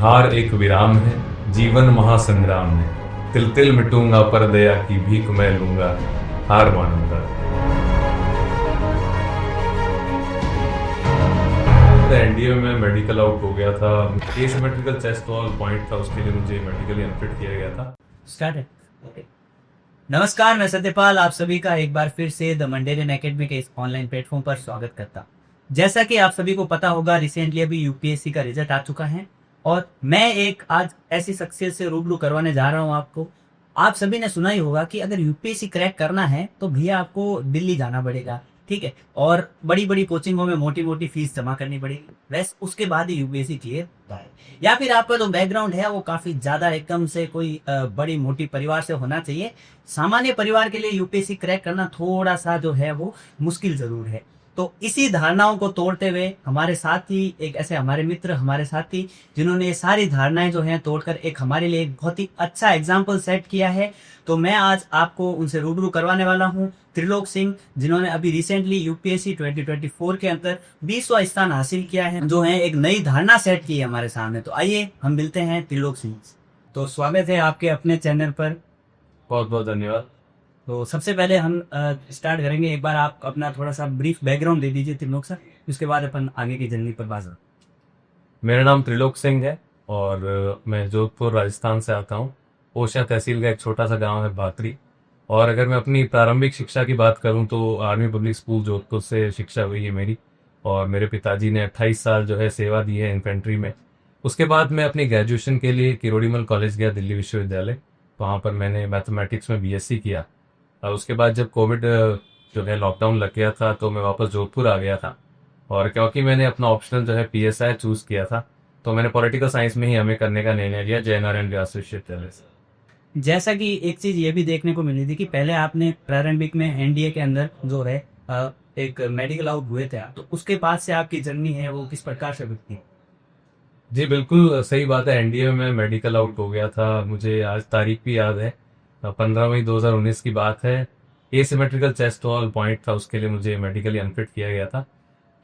हार एक विराम है, जीवन महासंग्राम है। तिल तिल मिटूंगा पर दया की भीख मैं लूंगा, हार मानूंगा। एनडीए में मेडिकल आउट हो गया था। एसिमेट्रिकल चेस्ट वॉल पॉइंट था, उसके लिए मुझे मेडिकली अनफिट किया गया था। स्टार्ट है। ओके। नमस्कार, मैं सत्यपाल आप सभी का एक बार फिर से द मंडेरियन एकेडमी के इस ऑनलाइन प्लेटफॉर्म पर स्वागत करता। जैसा कि आप सभी को पता होगा, रिसेंटली अभी यूपीएससी का रिजल्ट आ चुका है और मैं एक आज ऐसी शख्सियत से रूबरू करवाने जा रहा हूं आपको। आप सभी ने सुना ही होगा कि अगर यूपीएससी क्रैक करना है तो भैया आपको दिल्ली जाना पड़ेगा, ठीक है, और बड़ी बड़ी कोचिंगों में मोटी मोटी फीस जमा करनी पड़ेगी। वैसे उसके बाद ही यूपीएससी क्लियर होता है। या फिर आपका जो बैकग्राउंड है वो काफी ज्यादा एकदम से कोई बड़ी मोटी परिवार से होना चाहिए। सामान्य परिवार के लिए यूपीएससी क्रैक करना थोड़ा सा जो है वो मुश्किल जरूर है। तो इसी धारणाओं को तोड़ते हुए हमारे साथी एक ऐसे हमारे मित्र, हमारे साथी जिन्होंने ये सारी धारणाएं जो हैं तोड़कर एक हमारे लिए एक बहुत ही अच्छा एग्जाम्पल सेट किया है, तो मैं आज आपको उनसे रूबरू करवाने वाला हूं। त्रिलोक सिंह, जिन्होंने अभी रिसेंटली यूपीएससी 2024 के अंदर 20वां स्थान हासिल किया है, जो है एक नई धारणा सेट की है हमारे सामने। तो आइए हम मिलते हैं त्रिलोक सिंह। तो स्वागत है आपके अपने चैनल पर। बहुत बहुत धन्यवाद। तो सबसे पहले हम स्टार्ट करेंगे, एक बार आप अपना थोड़ा सा ब्रीफ बैकग्राउंड दे दीजिए त्रिलोक सर, उसके बाद अपन आगे की जर्नी पर बात। मेरा नाम त्रिलोक सिंह है और मैं जोधपुर राजस्थान से आता हूँ। ओशा तहसील का एक छोटा सा गांव है भातरी। और अगर मैं अपनी प्रारंभिक शिक्षा की बात करूं तो आर्मी पब्लिक स्कूल जोधपुर से शिक्षा हुई है मेरी। और मेरे पिताजी ने 28 साल जो है सेवा दी है इन्फेंट्री में। उसके बाद मैं अपनी ग्रेजुएशन के लिए किरोड़ीमल कॉलेज गया, दिल्ली विश्वविद्यालय। वहाँ पर मैंने मैथमेटिक्स में बीएससी किया। और उसके बाद जब कोविड जो है लॉकडाउन लग गया था तो मैं वापस जोधपुर आ गया था। और क्योंकि मैंने अपना ऑप्शनल जो है पीएसआई चूज किया था तो मैंने पॉलिटिकल साइंस में ही हमें करने का निर्णय लिया जयनारायण व्यास विश्वविद्यालय से। जैसा कि एक चीज ये भी देखने को मिली थी कि पहले आपने प्रारंभिक में एनडीए के अंदर जो है एक मेडिकल आउट हुए थे, तो उसके बाद से आपकी जर्नी है वो किस प्रकार से बीती? जी बिल्कुल सही बात है। एनडीए में मेडिकल आउट हो गया था। मुझे आज तारीख भी याद है, 15 मई 2019 की बात है। एसिमेट्रिकल चेस्ट वॉल पॉइंट था, उसके लिए मुझे मेडिकली अनफिट किया गया था।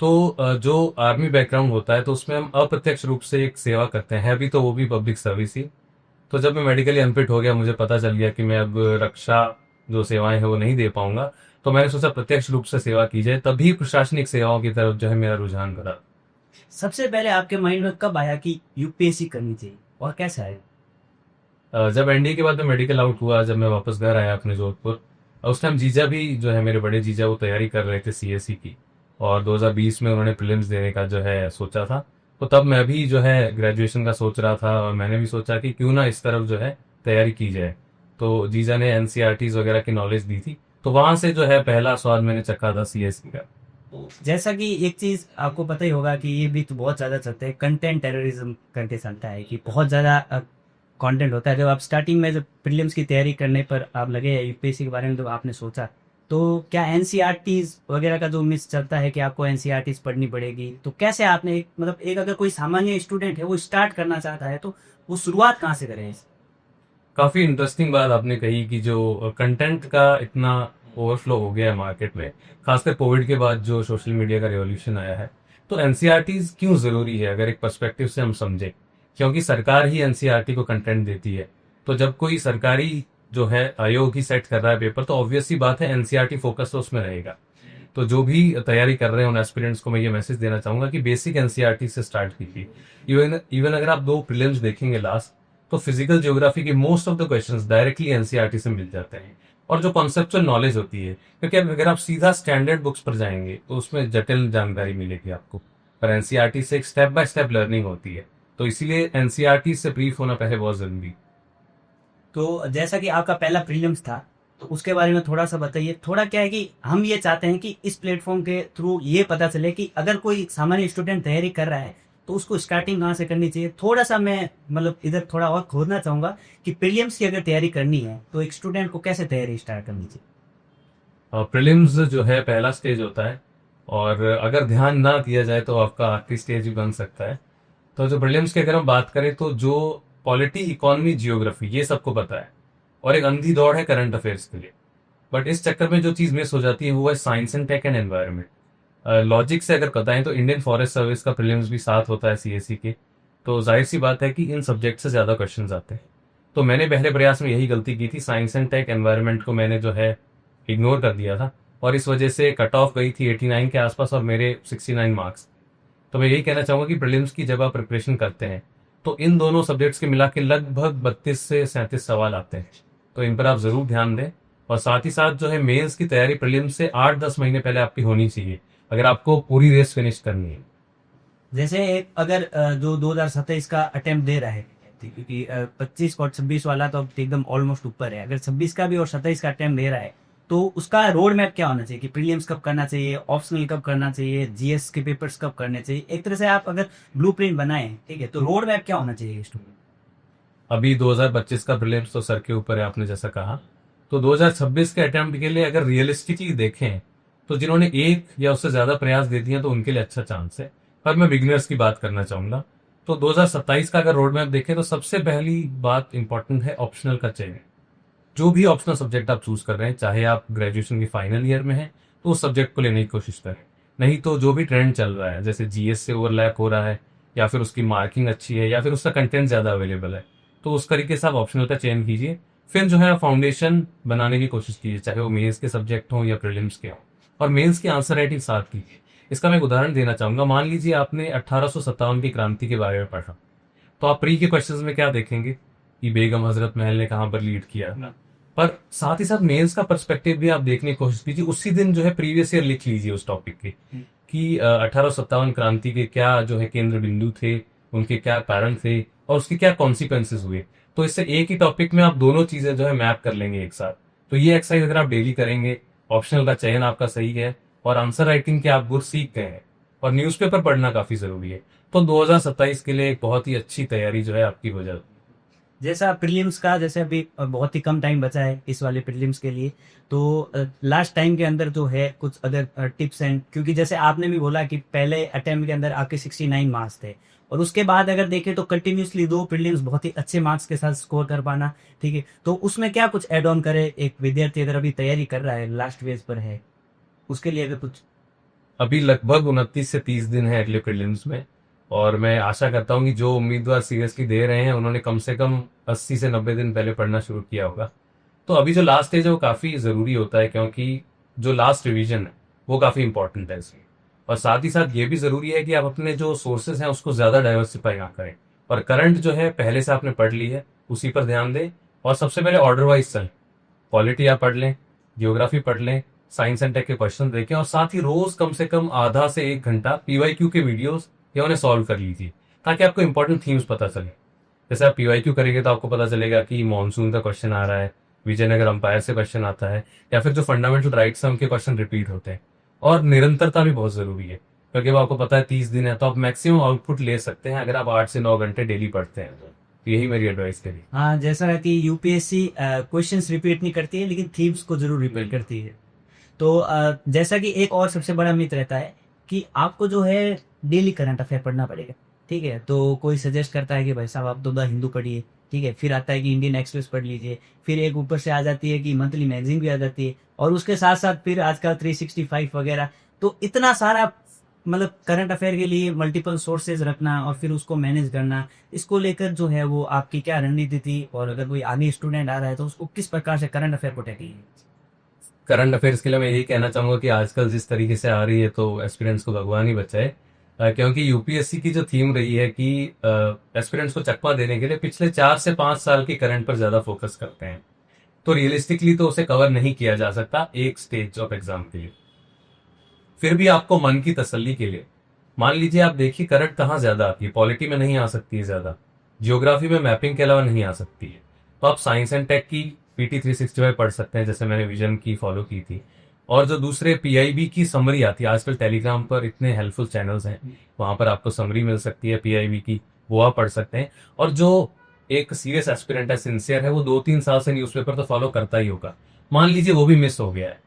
तो जो आर्मी बैकग्राउंड होता है तो उसमें हम अप्रत्यक्ष रूप से एक सेवा करते हैं, अभी तो वो भी पब्लिक सर्विस ही। तो जब मैं मेडिकली अनफिट हो गया, मुझे पता चल गया कि मैं अब रक्षा जो सेवाएं हैं वो नहीं दे पाऊंगा। तो मैंने सोचा प्रत्यक्ष रूप से सेवा की जाए, तभी प्रशासनिक सेवाओं की तरफ जो है मेरा रुझान बढ़ा। सबसे पहले आपके माइंड में कब आया कि यूपीएससी करनी चाहिए और कैसे आया? जब एनडीए के बाद में मेडिकल आउट हुआ, जब मैं वापस घर आया अपने जोधपुर, उस टाइम जीजा भी जो है मेरे बड़े जीजा वो तैयारी कर रहे थे सीएससी की। और 2020 में उन्होंने प्रीलिम्स देने का जो है सोचा था। तो तब मैं भी जो है ग्रेजुएशन का सोच रहा था और मैंने भी सोचा कि क्यों ना इस तरफ जो है तैयारी की जाए। तो जीजा ने एनसीईआरटीज वगैरह की नॉलेज दी थी, तो वहां से जो है पहला स्वाद मैंने चखा था सीएससी का। जैसा कि एक चीज आपको पता ही होगा कि ये भी तो बहुत ज्यादा चलता है, कंटेंट टेररिज्म करके चलता है कि बहुत ज्यादा कंटेंट होता है। जब आप स्टार्टिंग में जब प्रीलिम्स की तैयारी करने पर आप लगे या यूपीएससी के बारे में जब आपने सोचा, तो क्या एनसीईआरटीज वगैरह का जो मिस चलता है कि आपको एनसीईआरटीज पढ़नी पड़ेगी, तो कैसे आपने मतलब एक अगर कोई सामान्य स्टूडेंट है वो स्टार्ट करना चाहता है तो वो शुरुआत कहाँ से करें? काफी इंटरेस्टिंग बात आपने कही कि जो कंटेंट का इतना ओवरफ्लो हो गया है मार्केट में, खासकर कोविड के बाद जो सोशल मीडिया का रिवॉल्यूशन आया है। तो एनसीईआरटीज क्यों जरूरी है अगर एक पर्सपेक्टिव से हम समझे, क्योंकि सरकार ही एनसीईआरटी को कंटेंट देती है। तो जब कोई सरकारी जो है आयोग ही सेट कर रहा है पेपर, तो ऑब्वियस सी बात है एनसीईआरटी फोकस तो उसमें रहेगा। तो जो भी तैयारी कर रहे हैं उन एस्पिरेंट्स को मैं ये मैसेज देना चाहूंगा कि बेसिक एनसीईआरटी से स्टार्ट कीजिए। इवन अगर आप 2 प्रीलिम्स देखेंगे लास्ट, तो फिजिकल ज्योग्राफी के most of the questions directly NCERT से मिल जाते हैं। और जो कॉन्सेप्चुअल नॉलेज होती है, क्योंकि अगर आप सीधा स्टैंडर्ड बुक्स पर जाएंगे तो उसमें जटिल जानकारी मिलेगी आपको, पर एनसीईआरटी से एक स्टेप बाय स्टेप लर्निंग होती है। तो इसीलिए एनसीईआरटी से ब्रीफ होना पहले बहुत जरूरी। तो जैसा कि आपका पहला प्रीलिम्स था, तो उसके बारे में थोड़ा सा बताइए। थोड़ा क्या है कि हम ये चाहते हैं कि इस प्लेटफॉर्म के थ्रू ये पता चले कि अगर कोई सामान्य स्टूडेंट तैयारी कर रहा है तो उसको स्टार्टिंग कहाँ से करनी चाहिए। थोड़ा सा मैं मतलब इधर थोड़ा और खोदना चाहूंगा कि प्रीलिम्स की अगर तैयारी करनी है तो एक स्टूडेंट को कैसे तैयारी स्टार्ट करनी चाहिए? प्रीलिम्स जो है पहला स्टेज होता है, और अगर ध्यान ना दिया जाए तो आपका आखिरी स्टेज भी बन सकता है। तो जो प्रीलिम्स की अगर हम बात करें तो जो पॉलिटी, इकोनॉमी, जियोग्राफी ये सबको पता है और एक अंधी दौड़ है करंट अफेयर्स के लिए। बट इस चक्कर में जो चीज मिस हो जाती है वो है science and tech and environment. Logic से अगर बताएं तो इंडियन फॉरेस्ट सर्विस का प्रीलिम्स भी साथ होता है सीएससी के। तो जाहिर सी बात है कि इन सब्जेक्ट से ज़्यादा क्वेश्चंस आते हैं। तो मैंने पहले प्रयास में यही गलती की थी, साइंस एंड टेक एनवायरनमेंट को मैंने जो है इग्नोर कर दिया था, और इस वजह से कट ऑफ गई थी 89 के आसपास और मेरे 69 मार्क्स। तो मैं यही कहना चाहूँगा कि प्रीलिम्स की जब आप प्रिपरेशन करते हैं तो इन दोनों सब्जेक्ट्स के मिला के लगभग 32 से 37 सवाल आते हैं, तो इन पर आप ज़रूर ध्यान दें। और साथ ही साथ जो है मेंस की तैयारी प्रीलिम्स से 8-10 महीने पहले आपकी होनी चाहिए, अगर आपको पूरी रेस फिनिश करनी है। जैसे एक अगर जो 2027 का अटेम्प्ट दे रहा है, क्योंकि 25 और 26 वाला तो अब एकदम ऑलमोस्ट ऊपर है, अगर 26 का भी और 27 का अटेम्प्ट दे रहा है तो उसका रोड मैप क्या होना चाहिए कि प्रीलिम्स कब करना चाहिए, ऑप्शनल कब करना चाहिए, जीएस के पेपर्स कब करने चाहिए, एक तरह से आप अगर ब्लूप्रिंट बनाएं, ठीक है, तो रोड मैप क्या होना चाहिए स्टूडेंट? अभी 2025 का प्रीलिम्स तो सर के ऊपर है, आपने जैसा कहा। तो 2026 के अटेम्प्ट के लिए अगर रियलिस्टिकली देखें तो जिन्होंने एक या उससे ज़्यादा प्रयास दे दिए तो उनके लिए अच्छा चांस है, पर मैं बिगिनर्स की बात करना चाहूँगा। तो 2027 का अगर रोड मैप देखें तो सबसे पहली बात इंपॉर्टेंट है ऑप्शनल का चयन। जो भी ऑप्शनल सब्जेक्ट आप चूज कर रहे हैं, चाहे आप ग्रेजुएशन के फाइनल ईयर में हैं तो उस सब्जेक्ट को लेने की कोशिश करें। नहीं तो जो भी ट्रेंड चल रहा है, जैसे जीएस से ओवरलैप हो रहा है, या फिर उसकी मार्किंग अच्छी है, या फिर उसका कंटेंट ज़्यादा अवेलेबल है, तो उस तरीके से आप ऑप्शनल का चयन कीजिए। फिर जो है फाउंडेशन बनाने की कोशिश कीजिए, चाहे वो मेंस के सब्जेक्ट हों या प्रीलिम्स के हों, और मेंस की आंसर राइटिंग साथ कीजिए। इसका मैं एक उदाहरण देना चाहूँगा। मान लीजिए आपने 1857 की क्रांति के बारे में पढ़ा, तो आप प्री के क्वेश्चंस में क्या देखेंगे कि बेगम हजरत महल ने कहाँ पर लीड किया, पर साथ ही साथ मेंस का पर्सपेक्टिव भी आप देखने की कोशिश कीजिए। उसी दिन जो है प्रीवियस ईयर लिख लीजिए उस टॉपिक के कि 1857 क्रांति के क्या जो है केंद्र बिंदु थे, उनके क्या कारण थे, और उसके क्या कॉन्सिक्वेंसेज हुए। तो इससे एक ही टॉपिक में आप दोनों चीजें जो है मैप कर लेंगे एक साथ। तो ये एक्सरसाइज अगर आप डेली करेंगे, ऑप्शनल का चयन आपका सही है और आंसर राइटिंग के आप गुर सीख गए हैं, और न्यूज़पेपर पढ़ना काफी जरूरी है, तो 2027 के लिए एक बहुत ही अच्छी तैयारी जो है आपकी हो जाती है। जैसा प्रीलिम्स का, जैसे अभी बहुत ही कम टाइम बचा है इस वाले प्रीलिम्स के लिए, तो लास्ट टाइम के अंदर जो है कुछ अगर टिप्स एंड, क्योंकि जैसे आपने भी बोला कि पहले अटेम्प्ट के अंदर आपके 69 मार्क्स थे और उसके बाद अगर देखें तो कंटिन्यूसली 2 प्रीलिम्स बहुत ही अच्छे मार्क्स के साथ स्कोर कर पाना, ठीक है, तो उसमें क्या कुछ ऐड ऑन करे एक विद्यार्थी अगर अभी तैयारी कर रहा है, लास्ट फेज पर है, उसके लिए अगर कुछ? अभी लगभग 29 से 30 दिन है अगले प्रीलिम्स में, और मैं आशा करता हूँ कि जो उम्मीदवार सीरियसली दे रहे हैं उन्होंने कम से कम 80 से 90 दिन पहले पढ़ना शुरू किया होगा। तो अभी जो लास्ट स्टेज है वो काफ़ी ज़रूरी होता है, क्योंकि जो लास्ट रिवीजन है वो काफ़ी इंपॉर्टेंट है इसमें। और साथ ही साथ ये भी ज़रूरी है कि आप अपने जो सोर्सेज हैं उसको ज़्यादा डाइवर्सिफाई ना करें, और करंट जो है पहले से आपने पढ़ ली है उसी पर ध्यान दें। और सबसे पहले ऑर्डर वाइज चलें, पॉलिटी आप पढ़ लें, जियोग्राफी पढ़ लें, साइंस एंड टेक के क्वेश्चन देखें, और साथ ही रोज कम से कम आधा से 1 घंटा पीवाईक्यू के वीडियोस या उन्हें सॉल्व कर लीजिए, ताकि आपको इंपॉर्टेंट थीम्स पता चले। जैसे आप पीवाईक्यू करेंगे तो आपको पता चलेगा कि मानसून का क्वेश्चन आ रहा है, विजयनगर अंपायर से क्वेश्चन आता है, या फिर जो फंडामेंटल राइट्स हैं उनके क्वेश्चन रिपीट होते हैं। और निरंतरता भी बहुत जरूरी है, क्योंकि वो आपको पता है 30 दिन है तो आप मैक्सिमम आउटपुट ले सकते हैं अगर आप 8 से 9 घंटे डेली पढ़ते हैं। तो यही मेरी एडवाइस करी। हाँ, जैसा कि यूपीएससी क्वेश्चंस रिपीट नहीं करती है लेकिन थीम्स को जरूर रिपीट करती है। तो जैसा कि एक और सबसे बड़ा मिथ रहता है कि आपको जो है डेली करंट अफेयर पढ़ना पड़ेगा, ठीक है, तो कोई सजेस्ट करता है कि भाई साहब आप तो द हिंदू पढ़िए, ठीक है, फिर आता है कि इंडियन एक्सप्रेस पढ़ लीजिए, फिर एक ऊपर से आ जाती है कि मंथली मैगजीन भी आ जाती है, और उसके साथ साथ फिर आजकल 365 वगैरह, तो इतना सारा मतलब करंट अफेयर के लिए मल्टीपल सोर्सेज रखना और फिर उसको मैनेज करना, इसको लेकर जो है वो आपकी क्या रणनीति थी, और अगर कोई आगे स्टूडेंट आ रहा है तो उसको किस प्रकार से करंट अफेयर को टैकल? करंट अफेयर्स के लिए मैं यही कहना चाहूंगा कि आजकल जिस तरीके से आ रही है तो एस्पिरेंट्स को भगवान ही बचाए, क्योंकि यूपीएससी की जो थीम रही है कि एस्पिरेंट्स को चकमा देने के लिए पिछले 4 से 5 साल के करंट पर ज्यादा फोकस करते हैं, तो रियलिस्टिकली तो उसे कवर नहीं किया जा सकता एक स्टेज ऑफ एग्जाम के लिए। फिर भी आपको मन की तसल्ली के लिए मान लीजिए, आप देखिए करंट कहाँ ज्यादा आती है, पॉलिटी में नहीं आ सकती है ज्यादा, जियोग्राफी में मैपिंग के अलावा नहीं आ सकती है, तो आप साइंस एंड टेक की पीटी 365 पढ़ सकते हैं, जैसे मैंने विजन की फॉलो की थी। और जो दूसरे पीआईबी की समरी आती है, आजकल टेलीग्राम पर इतने हेल्पफुल चैनल्स हैं, वहां पर आपको समरी मिल सकती है पीआईबी की, वो आप पढ़ सकते हैं। और जो एक सीरियस एस्पिरेंट है, सिंसियर है, वो 2-3 साल से न्यूज़पेपर तो फॉलो करता ही होगा, मान लीजिए वो भी मिस हो गया है,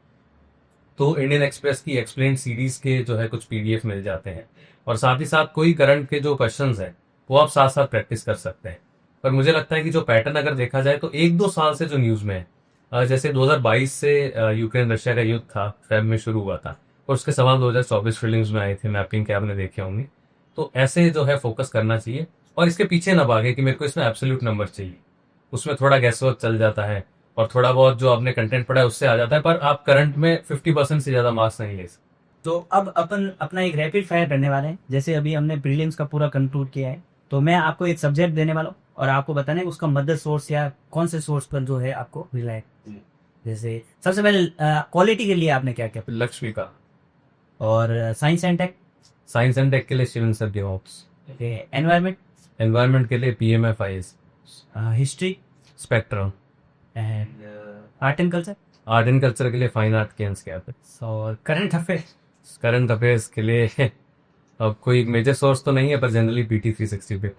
तो इंडियन एक्सप्रेस की एक्सप्लेन सीरीज के जो है कुछ पीडीएफ मिल जाते हैं, और साथ ही साथ कोई करंट के जो क्वेश्चंस हैं वो आप साथ साथ प्रैक्टिस कर सकते हैं। पर मुझे लगता है कि जो पैटर्न अगर देखा जाए तो 1-2 साल से जो न्यूज में है, जैसे 2022 से यूक्रेन रशिया का युद्ध था, फेब में शुरू हुआ था, और उसके सवाल 2024 प्रीलिम्स में आए थे, मैपिंग के आपने देखे होंगे, तो ऐसे जो है फोकस करना चाहिए। और इसके पीछे ना भागे कि मेरे को इसमें एब्सोल्यूट नंबर चाहिए। उसमें थोड़ा गैसवर्क चल जाता है और थोड़ा बहुत जो आपने कंटेंट पढ़ा है उससे आ जाता है, पर आप करंट में 50% से ज्यादा मार्क्स नहीं ले सकते। तो अब अपन अपना एक रैपिड फायर करने वाले हैं। जैसे अभी हमने प्रीलिम्स का पूरा कंक्लूड किया है, तो मैं आपको एक सब्जेक्ट देने वाला हूँ और आपको बताना है उसका मदर सोर्स या कौन से सोर्स पर जो है आपको रिलाय। जैसे सबसे पहले क्वालिटी के लिए आपने क्या किया, लक्ष्मी का। और science and tech, science and tech के लिए Shivan sir DevOps. Environment, environment के लिए PMFIS। History spectrum. And art and culture, art and culture के लिए फाइन आर्ट के एनसीईआरटी। और करंट अफेयर्स। करंट अफेयर्स के लिए अब कोई मेजर सोर्स तो नहीं है, पर जनरली PT 360 पे।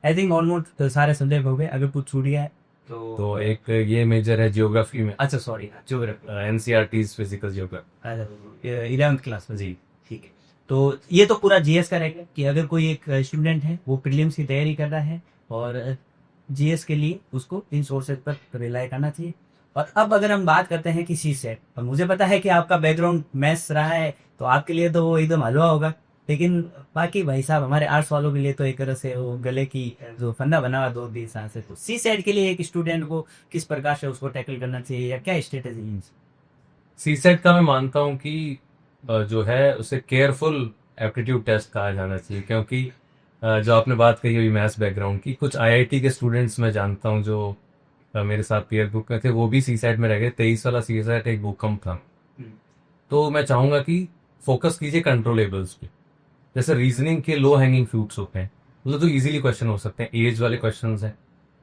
आई थिंक ऑलमोस्ट सारे सब्जेक्ट हो गए, अगर कुछ छूट गया है तो एक ये मेजर है जियोग्राफी में, अच्छा sorry geography, NCERT physical geography. 11th class में। जी। ठीक है, तो ये तो पूरा जीएस का रहेगा कि अगर कोई एक स्टूडेंट है वो प्रीलिम्स की तैयारी कर रहा है और जीएस के लिए उसको इन सोर्सेज पर रिलाई करना चाहिए। और अब अगर हम बात करते हैं कि सी सेट, और मुझे पता है कि आपका बैकग्राउंड मैथ्स रहा है तो आपके लिए तो वो एकदम हलवा होगा, लेकिन बाकी भाई साहब हमारे आर्ट्स वालों के लिए तो एक तरह से वो गले की जो फंदा बना हुआ दो दिन सांस है। तो सी सेट के लिए एक स्टूडेंट को किस प्रकार से उसको टैकल करना चाहिए या क्या स्ट्रेटेजी? CSET का मैं मानता हूँ कि जो है उसे केयरफुल एप्टीट्यूड टेस्ट कहा जाना चाहिए, क्योंकि जो आपने बात कही हुई मैथ्स बैकग्राउंड की, कुछ IIT के स्टूडेंट्स मैं जानता हूँ जो मेरे साथ पीयर ग्रुप में थे, वो भी CSET में रह गए। 23 वाला CSET एक भूकंप था। तो मैं चाहूंगा कि फोकस कीजिए कंट्रोलेबल्स पे। जैसे रीजनिंग के लो हैंगिंग फ्रूट्स होते हैं, मतलब जो इजीली क्वेश्चन हो सकते हैं, एज वाले क्वेश्चन हैं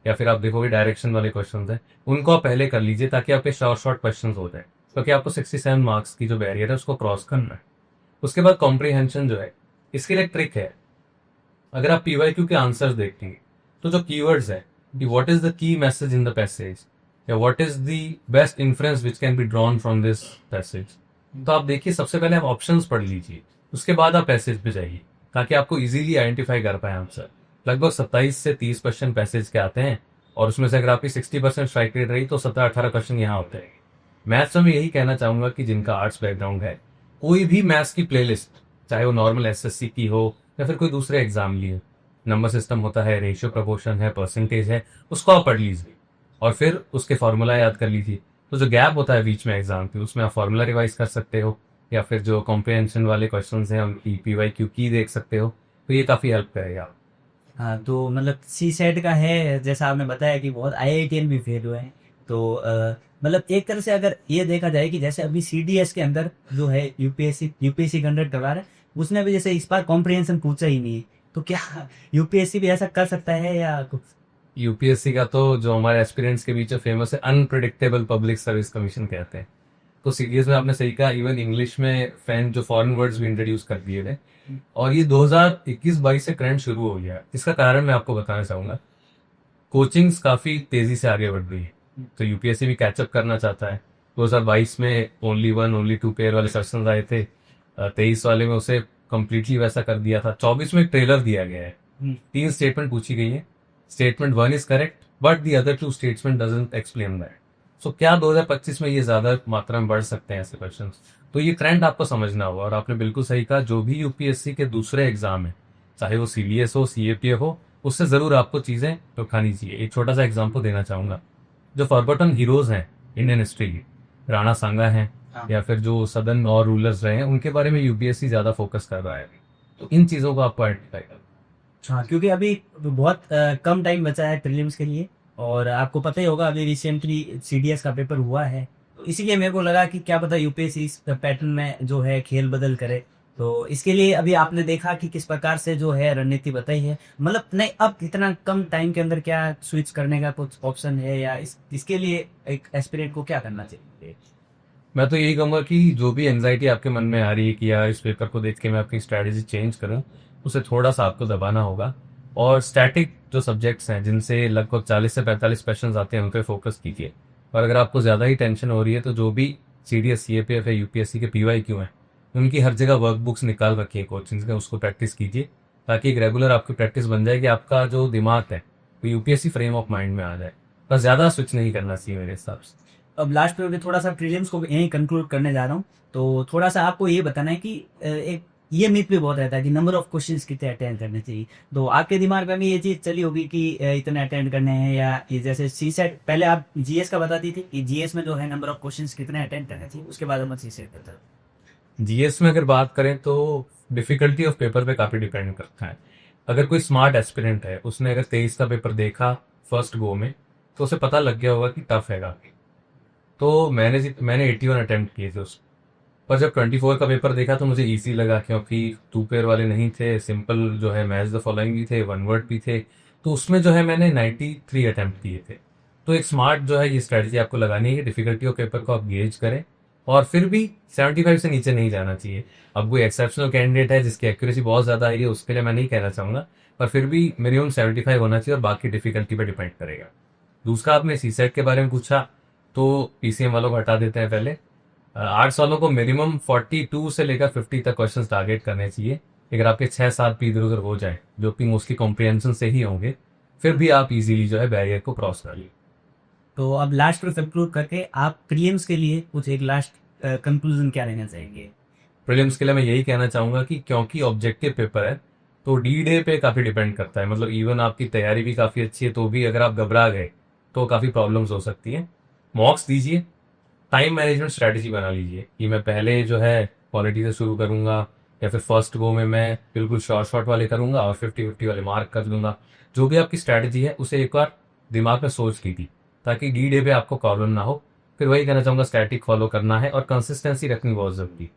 या फिर आप देखोगे डायरेक्शन वाले क्वेश्चन हैं, उनको आप पहले कर लीजिए ताकि आपके शॉर्ट शॉर्ट क्वेश्चन हो जाए, क्योंकि आपको 67 मार्क्स की जो बैरियर है उसको क्रॉस करना है। उसके बाद कॉम्प्रीहेंशन जो है, इसके लिए एक ट्रिक है। अगर आप PYQ के आंसर्स देखेंगे तो जो कीवर्ड्स है कि what is the key message in the passage या what is the best inference which can be drawn from this passage, तो आप देखिए सबसे पहले आप ऑप्शंस पढ़ लीजिए, उसके बाद आप पैसेज पे जाइए ताकि आपको इजीली आइडेंटिफाई कर पाए आंसर। लगभग 27 से 30 क्वेश्चन पैसेज के आते हैं और उसमें से अगर आपकी 60% स्ट्राइक रेट रही तो 17-18 क्वेश्चन यहाँ होते हैं। मैथ्स में मैं यही कहना चाहूंगा कि जिनका आर्ट्स बैकग्राउंड है, कोई भी मैथ्स की प्लेलिस्ट, चाहे वो नॉर्मल SSC की हो या फिर कोई दूसरे एग्जाम लिए, नंबर सिस्टम होता है, रेशियो प्रपोर्शन है, परसेंटेज है, उसको आप पढ़ लीजिए और फिर उसके फॉर्मूला याद कर लीजिए। तो जो गैप होता है बीच में एग्जाम के, उसमें आप फॉर्मूला रिवाइज कर सकते हो या फिर जो कॉम्प्रिहेंशन वाले क्वेश्चन हैं उनकी PYQ की देख सकते हो, तो ये काफी हेल्प करेगा। हाँ, तो मतलब सी सेट का है, जैसा आपने बताया कि बहुत IITian भी फेल हुए हैं, तो मतलब एक तरह से अगर ये देखा जाए कि जैसे अभी CDS के अंदर जो है यूपीएससी कंडक्ट करवा रहा है, उसने भी जैसे इस बार कॉम्प्रिहेंशन पूछा ही नहीं है, तो क्या यूपीएससी भी ऐसा कर सकता है या कुछ? UPSC का तो जो हमारे एस्पिरेंट्स के बीच फेमस है, अनप्रिडिक्टेबल पब्लिक सर्विस कमीशन कहते हैं। तो सीरियस में आपने सही कहा, इवन इंग्लिश में फैन जो फॉरेन वर्ड्स भी इंट्रोड्यूस कर दिए गए और ये 2021-22 से ट्रेंड शुरू हो गया है। इसका कारण मैं आपको बताना चाहूंगा, कोचिंग्स काफी तेजी से आगे बढ़ रही है, तो UPSC भी कैचअप करना चाहता है। 2022 में ओनली 1 ओनली 2 पेयर वाले सेक्शन आए थे, 23 वाले में उसे कंप्लीटली वैसा कर दिया था। 24 में एक ट्रेलर दिया गया है, 3 स्टेटमेंट पूछी गई है। Statement 1 is correct but the other 2 statement doesn't explain that. So क्या 2025 में ये ज्यादा मात्रा में बढ़ सकते हैं ऐसे क्वेश्चन? तो ये ट्रेंड आपको समझना होगा। और आपने बिल्कुल सही कहा, जो भी UPSC के दूसरे एग्जाम है, चाहे वो CDS हो, CAPF हो, उससे जरूर आपको चीजें उठानी चाहिए। एक छोटा सा एग्जाम्पल देना चाहूंगा, जो फॉरगॉटन हीरोज हैं इंडियन हिस्ट्री की, राणा सांगा हैं या फिर जो सदन और रूलर्स रहे हैं, उनके बारे में UPSC ज्यादा फोकस कर रहा है। तो इन चीजों को आपको आइडेंटिफाई करना। हाँ, क्योंकि अभी बहुत कम टाइम बचा है प्रीलिम्स के लिए, और आपको पता ही होगा अभी रिसेंटली CDS का पेपर हुआ है, तो इसीलिए मेरे को लगा कि क्या पता UPSC इस पैटर्न में जो है खेल बदल करे। तो इसके लिए अभी आपने देखा कि किस प्रकार से जो है रणनीति बताई है, मतलब नहीं अब इतना कम टाइम के अंदर क्या स्विच करने का कुछ ऑप्शन है, या इसके लिए एक एस्पिरेंट को क्या करना चाहिए? मैं तो यही कहूंगा कि जो भी एंजाइटी आपके मन में आ रही है कि यार इस पेपर को देख के मैं अपनी स्ट्रैटेजी चेंज करूं, उसे थोड़ा सा आपको दबाना होगा और स्टैटिक जो सब्जेक्ट्स हैं जिनसे लगभग 40 से 45 क्वेश्चन आते हैं उन पर फोकस कीजिए। और अगर आपको ज्यादा ही टेंशन हो रही है तो जो भी CDS CAPF है, UPSC के PYQ हैं, उनकी हर जगह वर्कबुक्स निकाल रखिए कोचिंग का, उसको प्रैक्टिस कीजिए ताकि एक रेगुलर आपकी प्रैक्टिस बन जाए कि आपका जो दिमाग है वो UPSC फ्रेम ऑफ माइंड में आ जाए। बस ज्यादा स्विच नहीं करना चाहिए मेरे हिसाब से। अब लास्ट में थोड़ा सा प्रीलिम्स को यहीं कंक्लूड करने जा रहा हूँ, तो थोड़ा सा आपको ये बताना है कि एक ये मिथ भी बहुत रहता है कि नंबर ऑफ क्वेश्चंस कितने अटेंड करने चाहिए। तो आपके दिमाग में भी ये चीज चली होगी कि इतने अटेंड करने हैं, या ये जैसे सी सेट पहले आप जीएस का बताती थी कि जीएस में जो है नंबर ऑफ क्वेश्चंस कितने अटेंड करने चाहिए, उसके बाद हम सी सेट करते हैं। जीएस में अगर बात करें तो डिफिकल्टी ऑफ पेपर पे काफी डिपेंड करता है। अगर कोई स्मार्ट एस्पिरेंट है, उसने अगर 23 का पेपर देखा फर्स्ट गो में, तो उसे पता लग गया होगा कि टफ है काफी। तो मैंने 81 अटेम्प्ट किए थे उसमें। पर जब 24 का पेपर देखा तो मुझे इजी लगा, क्योंकि टू पेयर वाले नहीं थे, सिंपल जो है मैच द फॉलोइंग भी थे, वन वर्ड भी थे। तो उसमें जो है मैंने 93 अटेम्प्ट किए थे। तो एक स्मार्ट जो है ये स्ट्रेटजी आपको लगानी है कि डिफिकल्टी ऑफ पेपर को आप गेज करें, और फिर भी 75 से नीचे नहीं जाना चाहिए। अब कोई एक्सेप्शनल कैंडिडेट है जिसकी एक्यूरेसी बहुत ज्यादा है, उसके लिए मैं नहीं कहना चाहूंगा, पर फिर भी मिनिमम 75 होना चाहिए, और बाकी डिफिकल्टी पे डिपेंड करेगा। दूसरा, आपने सी सेट के बारे में पूछा, तो पीसीएम वालों को हटा देते हैं पहले। आर्ट्स वालों को मिनिमम 42 से लेकर 50 तक क्वेश्चन टारगेट करने चाहिए। अगर आपके 6-7 भी इधर उधर हो जाए, जो कि मोस्टली कॉम्प्रिहेंशन से ही होंगे, फिर भी आप इजीली जो है बैरियर को क्रॉस कर लीजिए। तो अब लास्ट पर कंक्लूड करके आप प्रीलिम्स के लिए कुछ एक लास्ट कंक्लूजन क्या लेना चाहेंगे? प्रीलिम्स के लिए मैं यही कहना चाहूंगा कि क्योंकि ऑब्जेक्टिव पेपर है, तो डी डे पे काफी डिपेंड करता है। मतलब इवन आपकी तैयारी भी काफी अच्छी है, तो भी अगर आप घबरा गए तो काफी प्रॉब्लम्स हो सकती है। मॉक्स दीजिए, टाइम मैनेजमेंट स्ट्रेटेजी बना लीजिए कि मैं पहले जो है क्वालिटी से शुरू करूंगा, या फिर फर्स्ट गो में मैं बिल्कुल शॉर्ट शॉर्ट वाले करूंगा और 50-50 वाले मार्क कर दूंगा। जो भी आपकी स्ट्रेटेजी है उसे एक बार दिमाग में सोच लीजिए, ताकि डी डे पे आपको प्रॉब्लम ना हो। फिर वही कहना चाहूंगा, स्टैटिक फॉलो करना है और कंसिस्टेंसी रखनी बहुत जरूरी।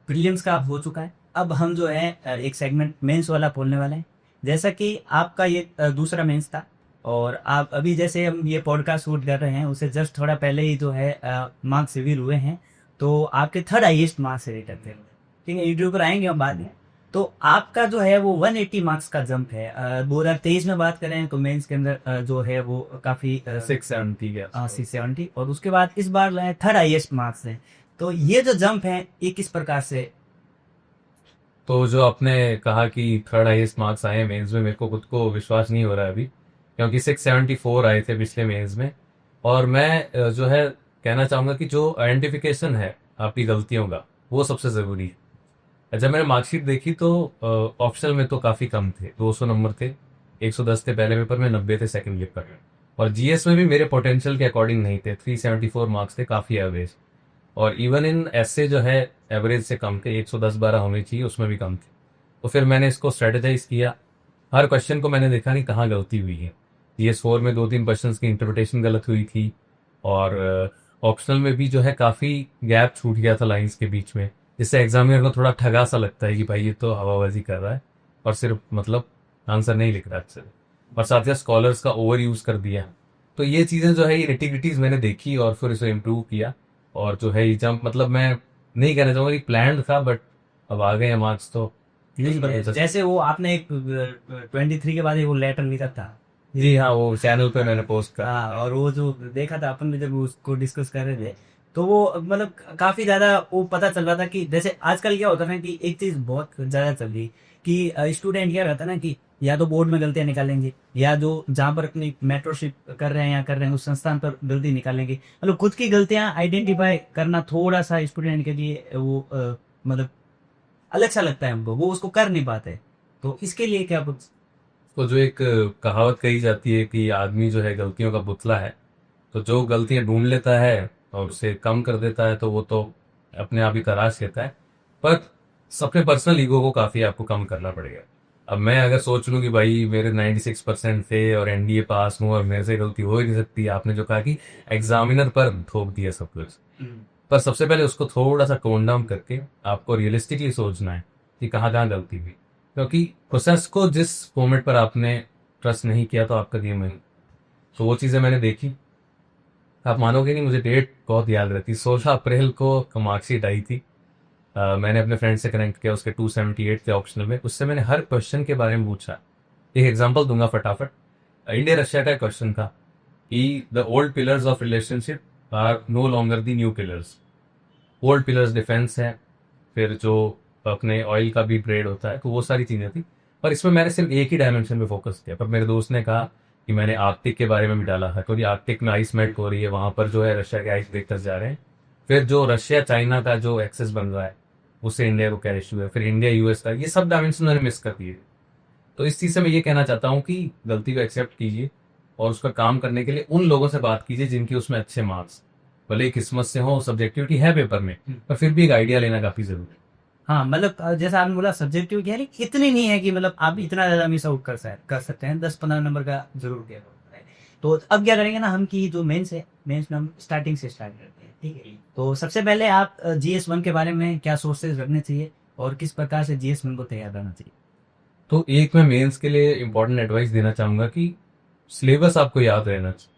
प्रीलिम्स का अब हो चुका है, अब हम जो है एक सेगमेंट मेंस वाला बोलने वाले हैं। जैसा कि आपका ये दूसरा मेंस था, और आप अभी जैसे हम ये पॉडकास्ट शूट कर रहे हैं उससे जस्ट थोड़ा पहले ही जो है मार्क्स रिवील हुए हैं। तो आपके थर्ड हाईएस्ट मार्क्स रेट थे, ठीक है, यूट्यूब पर आएंगे हम बाद में। तो आपका जो है वो 180 मार्क्स का जंप है। 2023 में बात करें तो मेंस के अंदर जो है वो काफी 670, और उसके बाद इस बार थर्ड हाईएस्ट मार्क्स है। तो ये जो जंप है ये किस प्रकार से? तो जो आपने कहा कि थर्ड हाईएस्ट मार्क्स आए मेंस में, मेरे को खुद को विश्वास नहीं हो रहा है अभी, क्योंकि 674 आए थे पिछले मेंस में। और मैं जो है कहना चाहूंगा कि जो आइडेंटिफिकेशन है आपकी गलतियों का, वो सबसे जरूरी है। जब मैंने मार्कशीट देखी तो ऑप्शनल में तो काफी कम थे, 200 नंबर थे, 110 थे पहले पेपर में, 90 थे सेकंड पेपर में। और जीएस में भी मेरे पोटेंशियल के अकॉर्डिंग नहीं थे, 374 मार्क्स थे, काफी एवरेज। और इवन इन एसए जो है एवरेज से कम थे, 110-12 होने चाहिए, उसमें भी कम थे। तो फिर मैंने इसको स्ट्रेटेजाइज किया, हर क्वेश्चन को मैंने देखा नहीं कहाँ गलती हुई है। जीएस 4 में 2-3 क्वेश्चन की इंटरप्रिटेशन गलत हुई थी, और ऑप्शनल में भी जो है काफी गैप छूट गया था लाइंस के बीच में, जिससे एग्जामिनर को थोड़ा ठगा सा लगता है कि भाई ये तो हवाबाजी कर रहा है और सिर्फ मतलब आंसर नहीं लिख रहा अच्छे से। और साथ ही स्कॉलर्स का ओवर यूज कर दिया। तो ये चीजें जो है, ये नेटिविटीज मैंने देखी और फिर इसे इम्प्रूव किया। और जो है ये जंप, मतलब मैं नहीं कहना चाहूंगा कि प्लान था, बट अब आ गए हैं मार्क्स तो जैसे वो आपने एक 23 के बाद वो लेटर लिखा था। जी हाँ, वो चैनल पे मैंने पोस्ट करा। हाँ, और वो जो देखा था अपन ने जब उसको डिस्कस कर रहे थे, तो वो मतलब काफी ज्यादा वो पता चल रहा था कि जैसे आजकल क्या होता है ना कि एक चीज बहुत ज्यादा चल रही कि स्टूडेंट क्या रहता है ना कि या तो बोर्ड में गलतियां निकालेंगे, या जो जहाँ पर अपनी मेट्रोशिप कर रहे हैं या कर रहे हैं उस संस्थान पर गलती निकालेंगे। मतलब खुद की गलतियां आइडेंटिफाई करना थोड़ा सा स्टूडेंट के लिए वो मतलब अलग सा लगता है हमको, वो उसको कर नहीं पाते। तो इसके लिए क्या कुछ? तो जो एक कहावत कही जाती है कि आदमी जो है गलतियों का पुतला है, तो जो गलतियां ढूंढ लेता है और उसे कम कर देता है, तो वो तो अपने आप ही तराश लेता है। पर सबके पर्सनल ईगो को काफी आपको कम करना पड़ेगा। अब मैं अगर सोच लूं कि भाई मेरे 96% थे और एनडीए पास हूं और मेरे से गलती हो ही नहीं सकती, आपने जो कहा कि एग्जामिनर पर थोप दिया सब कुछ, पर सबसे पहले उसको थोड़ा सा टोन डाउन करके आपको रियलिस्टिकली सोचना है कि कहाँ कहाँ गलती हुई। क्योंकि प्रोसेस को जिस फॉर्मेट पर आपने ट्रस्ट नहीं किया, तो आपका गेम नहीं। तो वो चीजें मैंने देखी। आप मानोगे नहीं, मुझे डेट बहुत याद रहती, 16 अप्रैल को मार्कशीट आई थी। मैंने अपने फ्रेंड से कनेक्ट किया, उसके 278 थे ऑप्शनल में। उससे मैंने हर क्वेश्चन के बारे में पूछा। एक एग्जांपल दूंगा फटाफट। इंडिया रशिया का क्वेश्चन था कि the old pillars of relationship are no longer the new pillars. Old pillars defence है, फिर जो अपने ऑयल का भी ट्रेड होता है, तो वो सारी चीजें थी। पर इसमें मैंने सिर्फ एक ही डायमेंशन पे फोकस किया। पर मेरे दोस्त ने कहा कि मैंने आर्कटिक के बारे में भी डाला है, क्योंकि आर्कटिक में आइस मेल्ट हो रही है, वहां पर जो है रशिया के आइस ब्रेकर्स जा रहे हैं। फिर जो रशिया चाइना का जो एक्सेस बन रहा है, उससे इंडिया को क्या इशू है, फिर इंडिया यूएस का, ये सब डायमेंशन उन्होंने मिस कर दिए। तो इस चीज़ से मैं ये कहना चाहता हूँ कि गलती को एक्सेप्ट कीजिए और उसका काम करने के लिए उन लोगों से बात कीजिए जिनकी उसमें अच्छे मार्क्स, भले ही किस्मत से हो, सब्जेक्टिविटी है पेपर में, पर फिर भी एक आइडिया लेना काफ़ी ज़रूरी है। हाँ मतलब जैसा आपने बोला सब्जेक्टिव क्या है, इतनी नहीं है कि मतलब आप इतना ज्यादा मिस आउट कर सकते हैं, 10-15 नंबर का जरूर गैप होता है। तो अब क्या करेंगे ना हम कि जो मेंस है, मेंस में हम स्टार्टिंग से स्टार्ट करते हैं, ठीक है। तो सबसे पहले आप GS1 के बारे में क्या सोर्सेज रखने चाहिए और किस प्रकार से GS1 को तैयार करना चाहिए? तो एक मैं मेंस के लिए इंपॉर्टेंट एडवाइस देना चाहूँगा कि सिलेबस आपको याद रहना चाहिए।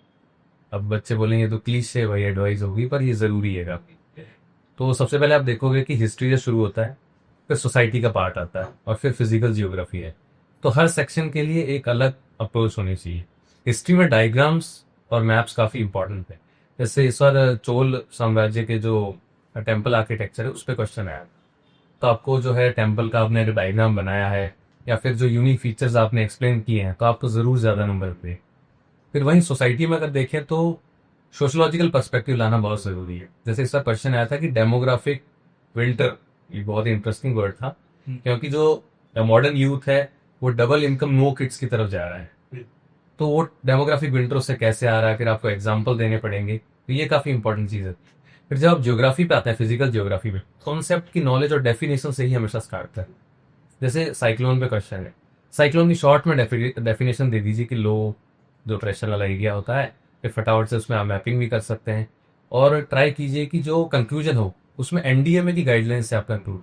अब बच्चे बोलेंगे तो क्लीशे भाई एडवाइस होगी, पर ये ज़रूरी है काफ़ी। तो सबसे पहले आप देखोगे कि हिस्ट्री से शुरू होता है, फिर सोसाइटी का पार्ट आता है और फिर फिजिकल जियोग्राफी है। तो हर सेक्शन के लिए एक अलग अप्रोच होनी चाहिए। हिस्ट्री में डायग्राम्स और मैप्स काफ़ी इंपॉर्टेंट है। जैसे इस बार चोल साम्राज्य के जो टेम्पल आर्किटेक्चर है उस पर क्वेश्चन आया, तो आपको जो है टेम्पल का आपने डायग्राम बनाया है या फिर जो यूनिक फीचर्स आपने एक्सप्लेन किए हैं, तो आपको ज़रूर ज़्यादा नंबर पे। फिर वहीं सोसाइटी में अगर देखें तो सोशोलॉजिकल पर्सपेक्टिव लाना बहुत ज़रूरी है। जैसे इसका क्वेश्चन आया था कि डेमोग्राफिक विंटर, ये बहुत ही इंटरेस्टिंग वर्ड था, क्योंकि जो मॉडर्न यूथ है वो डबल इनकम नो किड्स की तरफ जा रहा है। तो वो डेमोग्राफिक विंटर उससे कैसे आ रहा है, फिर आपको एग्जाम्पल देने पड़ेंगे, तो ये काफ़ी इंपॉर्टेंट चीज़ है। फिर जब आप ज्योग्राफी पे आते हैं, फिजिकल ज्योग्राफी में कॉन्सेप्ट की नॉलेज और डेफिनेशन से ही हमेशा स्टार्ट है। जैसे साइक्लोन पे क्वेश्चन है, साइक्लोन की शॉर्ट में डेफिनेशन दे दीजिए कि लो जो प्रेशर वाला एरिया होता है, फिर फटाफट से उसमें आप मैपिंग भी कर सकते हैं और ट्राई कीजिए कि जो कंक्लूजन हो उसमें एनडीएमए की गाइडलाइंस से आप कंक्लूड।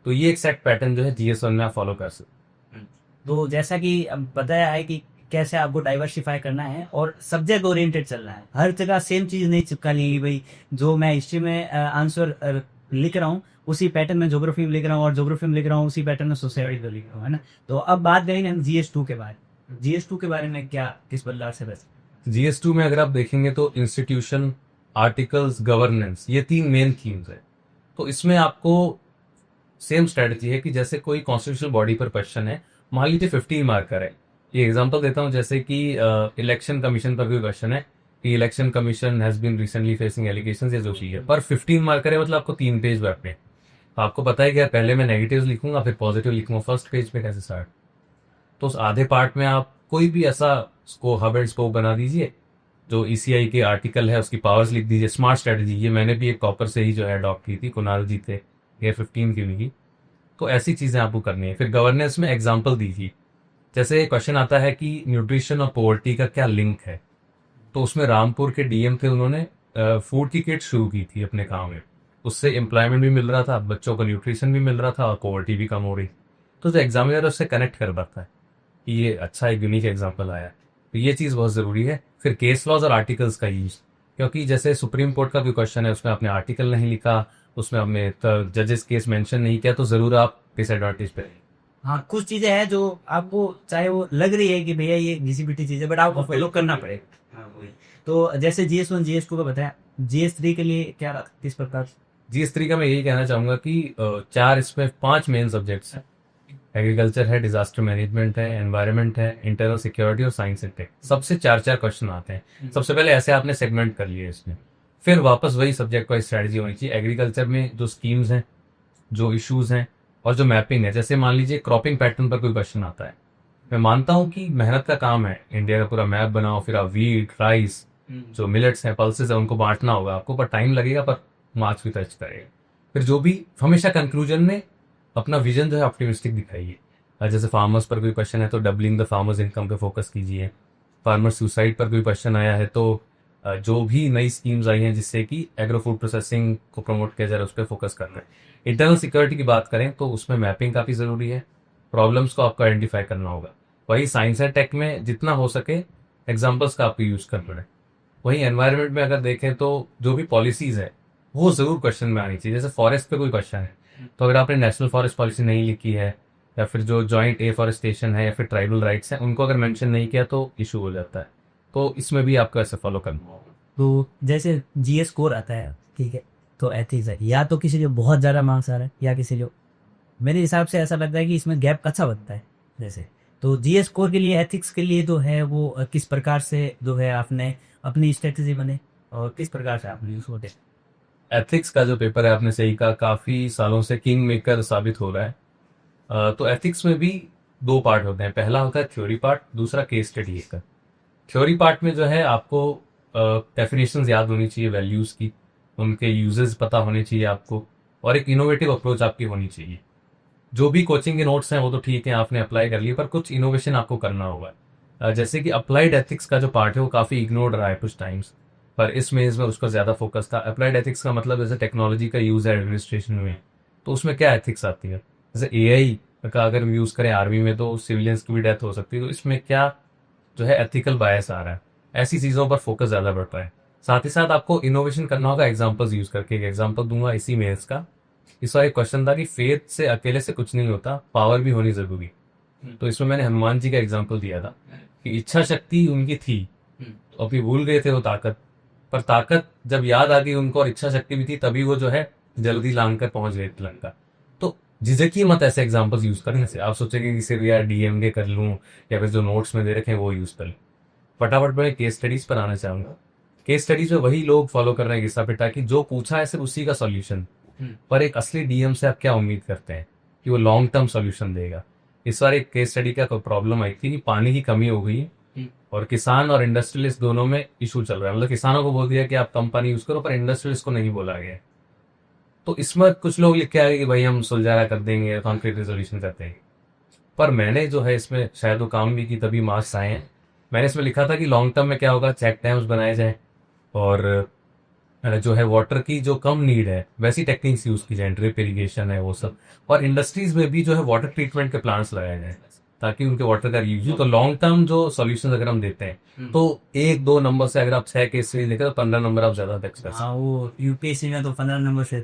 तो ये एक सेट पैटर्न जो है GS1 में आप फॉलो कर सकते। तो जैसा कि अब बताया है कि कैसे आपको डाइवर्सिफाई करना है और सब्जेक्ट ओरिएंटेड चलना है, हर जगह सेम चीज नहीं चिपका ली भाई, जो मैं हिस्ट्री में आंसर लिख रहा हूँ उसी पैटर्न में ज्योग्राफी में लिख रहा हूँ और ज्योग्राफी में लिख रहा हूँ उसी पैटर्न में सोसाइटी में लिख रहा हूँ, है ना। तो अब बात करेंगे हम GS2 के बारे में। GS2 के बारे में क्या किस बदलाव से बस? GS2 में अगर आप देखेंगे तो इंस्टीट्यूशन, आर्टिकल्स, गवर्नेंस, ये 3 मेन थीम्स है। तो इसमें आपको सेम स्ट्रेटजी है कि जैसे कोई कॉन्स्टिट्यूशनल बॉडी पर क्वेश्चन है, मान लीजिए 15 मार्कर है। ये एग्जांपल देता हूँ, जैसे कि इलेक्शन कमीशन पर कोई क्वेश्चन है कि election commission has been recently facing allegations, ये जो चीज है, पर 15 मार्कर है, मतलब आपको 3 पेज बैठने। आपको पता है कि यार पहले मैं नेगेटिव लिखूंगा फिर पॉजिटिव लिखूंगा, फर्स्ट पेज पे कैसे स्टार्ट। तो उस आधे पार्ट में आप कोई भी ऐसा हब एंड स्पोक बना दीजिए। जो ECI के आर्टिकल है उसकी पावर्स लिख दीजिए। स्मार्ट स्ट्रेटजी, ये मैंने भी एक टॉपर से ही जो है अडॉप्ट की थी, कुणाल जी थे, ये 15 की उनकी। तो ऐसी चीज़ें आपको करनी है। फिर गवर्नेंस में एग्जाम्पल दीजिए। जैसे क्वेश्चन आता है कि न्यूट्रिशन और पॉवर्टी का क्या लिंक है, तो उसमें रामपुर के DM थे, उन्होंने फूड की किट शुरू की थी अपने गाँव में। उससे एम्प्लॉयमेंट भी मिल रहा था, बच्चों को न्यूट्रिशन भी मिल रहा था और पॉवर्टी भी कम हो रही। तो जो एग्जामिनर उससे कनेक्ट कर पाता है कि ये अच्छा एक यूनिक एग्जाम्पल आया है, तो ये चीज़ बहुत ज़रूरी है। फिर केस लॉज और आर्टिकल्स का यूज, क्योंकि जैसे सुप्रीम कोर्ट का भी क्वेश्चन है, उसमें आपने आर्टिकल नहीं लिखा, उसमें आपने जजेस केस मेंशन नहीं किया, तो ज़रूर आप डिसएडवांटेज पे रहेंगे। हाँ कुछ चीजें हैं जो आपको चाहे वो लग रही है कि भैया ये घिसी-पिटी चीज है, बट आपको फॉलो करना पड़ेगा। हाँ वही। तो जैसे GS1 GS2 का बताया, GS3 के लिए क्या किस प्रकार? GS3 का मैं यही कहना चाहूँगा कि 4 इसमें 5 मेन सब्जेक्ट्स हैं। एग्रीकल्चर है, डिजास्टर मैनेजमेंट है, एनवायरनमेंट है, इंटरनल सिक्योरिटी और साइंस एंड टेक। सबसे 4-4 क्वेश्चन आते हैं। सबसे पहले ऐसे आपने सेगमेंट कर लिए इसमें, फिर वापस वही सब्जेक्ट वाइज स्ट्रेटजी होनी चाहिए। एग्रीकल्चर में जो स्कीम्स हैं, जो इश्यूज हैं और जो मैपिंग है, जैसे मान लीजिए क्रॉपिंग पैटर्न पर कोई क्वेश्चन आता है, मैं मानता हूँ कि मेहनत का काम है, इंडिया का पूरा मैप बनाओ, फिर आप वीट, राइस, जो मिलेट्स हैं, पल्सेस है, उनको बांटना होगा आपको, पर टाइम लगेगा, पर मार्क्स भी टच करेगा। फिर जो भी हमेशा कंक्लूजन में अपना विजन जो है ऑप्टिमिस्टिक दिखाइए। जैसे फार्मर्स पर कोई क्वेश्चन है तो डबलिंग द फार्मर्स इनकम पे फोकस कीजिए। फार्मर सुसाइड पर कोई क्वेश्चन आया है तो जो भी नई स्कीम्स आई हैं जिससे कि एग्रो फूड प्रोसेसिंग को प्रमोट किया जा रहा है उस पर फोकस करना है। इंटरनल सिक्योरिटी की बात करें तो उसमें मैपिंग काफ़ी ज़रूरी है, प्रॉब्लम्स को आपको आइडेंटिफाई करना होगा। वही साइंस एंड टेक में जितना हो सके एग्जाम्पल्स का आपको यूज़ करना है। वहीं एनवायरनमेंट में अगर देखें तो जो भी पॉलिसीज़ है वो ज़रूर क्वेश्चन में आनी चाहिए। जैसे फॉरेस्ट पे कोई क्वेश्चन है तो अगर आपने नेशनल फॉरेस्ट पॉलिसी नहीं लिखी है, या फिर जो जॉइंट एफॉरेस्टेशन है, या फिर ट्राइबल राइट्स हैं, उनको अगर मेंशन नहीं किया तो इशू हो जाता है। तो इसमें भी आपको ऐसे फॉलो करना होगा। तो जैसे GS स्कोर आता है, ठीक है, तो एथिक्स है, या तो किसी जो बहुत ज़्यादा मार्क्स आ रहा है या किसी जो, मेरे हिसाब से ऐसा लगता है कि इसमें गैप अच्छा बनता है। जैसे तो GS स्कोर के लिए, एथिक्स के लिए जो है वो किस प्रकार से जो है आपने अपनी स्ट्रेटजी बने और किस प्रकार से आपने उसको देखा? एथिक्स का जो पेपर है, आपने सही कहा, काफी सालों से किंग मेकर साबित हो रहा है। तो एथिक्स में भी दो पार्ट होते हैं। पहला होता है थ्योरी पार्ट, दूसरा केस स्टडी का। थ्योरी पार्ट में जो है आपको डेफिनेशंस याद होनी चाहिए वैल्यूज की, उनके यूजेस पता होने चाहिए आपको, और एक इनोवेटिव अप्रोच आपकी होनी चाहिए। जो भी कोचिंग के नोट्स हैं वो तो ठीक है, आपने अप्लाई कर लिए, पर कुछ इनोवेशन आपको करना होगा। जैसे कि अप्लाइड एथिक्स का जो पार्ट है वो काफ़ी इग्नोर्ड रहा है कुछ टाइम्स, पर इस मेज में उसका ज़्यादा फोकस था। अप्लाइड एथिक्स का मतलब जैसे टेक्नोलॉजी का यूज़ है एडमिनिस्ट्रेशन में, तो उसमें क्या एथिक्स आती है। जैसे एआई का अगर हम यूज़ करें आर्मी में तो सिविलियंस की भी डेथ हो सकती है, तो इसमें क्या जो है एथिकल बायस आ रहा है, ऐसी चीज़ों पर फोकस ज़्यादा बढ़ रहा है। साथ ही साथ आपको इनोवेशन करना होगा एग्जाम्पल्स यूज़ करके। एक एग्जाम्पल दूंगा इसी मेज का। इस बार एक क्वेश्चन था कि फेथ से अकेले से कुछ नहीं होता, पावर भी होनी जरूरी। तो इसमें मैंने हनुमान जी का एग्जाम्पल दिया था कि इच्छा शक्ति उनकी थी, तो अभी भूल गए थे वो ताकत, पर ताकत जब याद आ गई उनको और इच्छा शक्ति भी थी, तभी वो जो है जल्दी लांग कर पहुंच गए लंका। तो झिझकिए मत ऐसे एग्जाम्पल्स यूज करने से। आप सोचेंगे कि सिर्फ यार डीएमके कर लूं या फिर जो नोट्स में दे रखे हैं वो यूज कर लूं। फटाफट मैं केस स्टडीज पर आना चाहूंगा। केस स्टडीज में वही लोग फॉलो कर रहे हैं घिसा पिटा कि जो पूछा है सिर्फ उसी का सॉल्यूशन, पर एक असली डीएम से आप क्या उम्मीद करते हैं कि वो लॉन्ग टर्म सॉल्यूशन देगा। इस बार एक केस स्टडी का प्रॉब्लम आई थी कि पानी की कमी हो गई और किसान और इंडस्ट्रियलिस्ट दोनों में इशू चल रहा है। मतलब किसानों को बोल दिया कि आप कम पानी यूज करो, पर इंडस्ट्रियलिस्ट को नहीं बोला गया। तो इसमें कुछ लोग लिख के आए कि भाई हम सुलझाया कर देंगे, कॉन्फ्लिक्ट रेजोल्यूशन करते हैं, पर मैंने जो है इसमें शायद वो काम भी की तभी मार्क्स आए हैं। मैंने इसमें लिखा था कि लॉन्ग टर्म में क्या होगा, चेक डैम्स बनाए जाए और जो है वाटर की जो कम नीड है वैसी टेक्निक्स यूज की जाए, ड्रिप इरिगेशन है वो सब, और इंडस्ट्रीज में भी जो है वाटर ट्रीटमेंट के प्लांट्स लगाए जाए ताकि उनके वाटर का रीयूज हो। तो लॉन्ग टर्म जो सॉल्यूशन अगर हम देते हैं तो एक दो नंबर से अगर आप 6 केस से लेकर तो 15 नंबर आप ज्यादा तक कर सकते हाँ, वो यूपीएससी में तो 15 नंबर से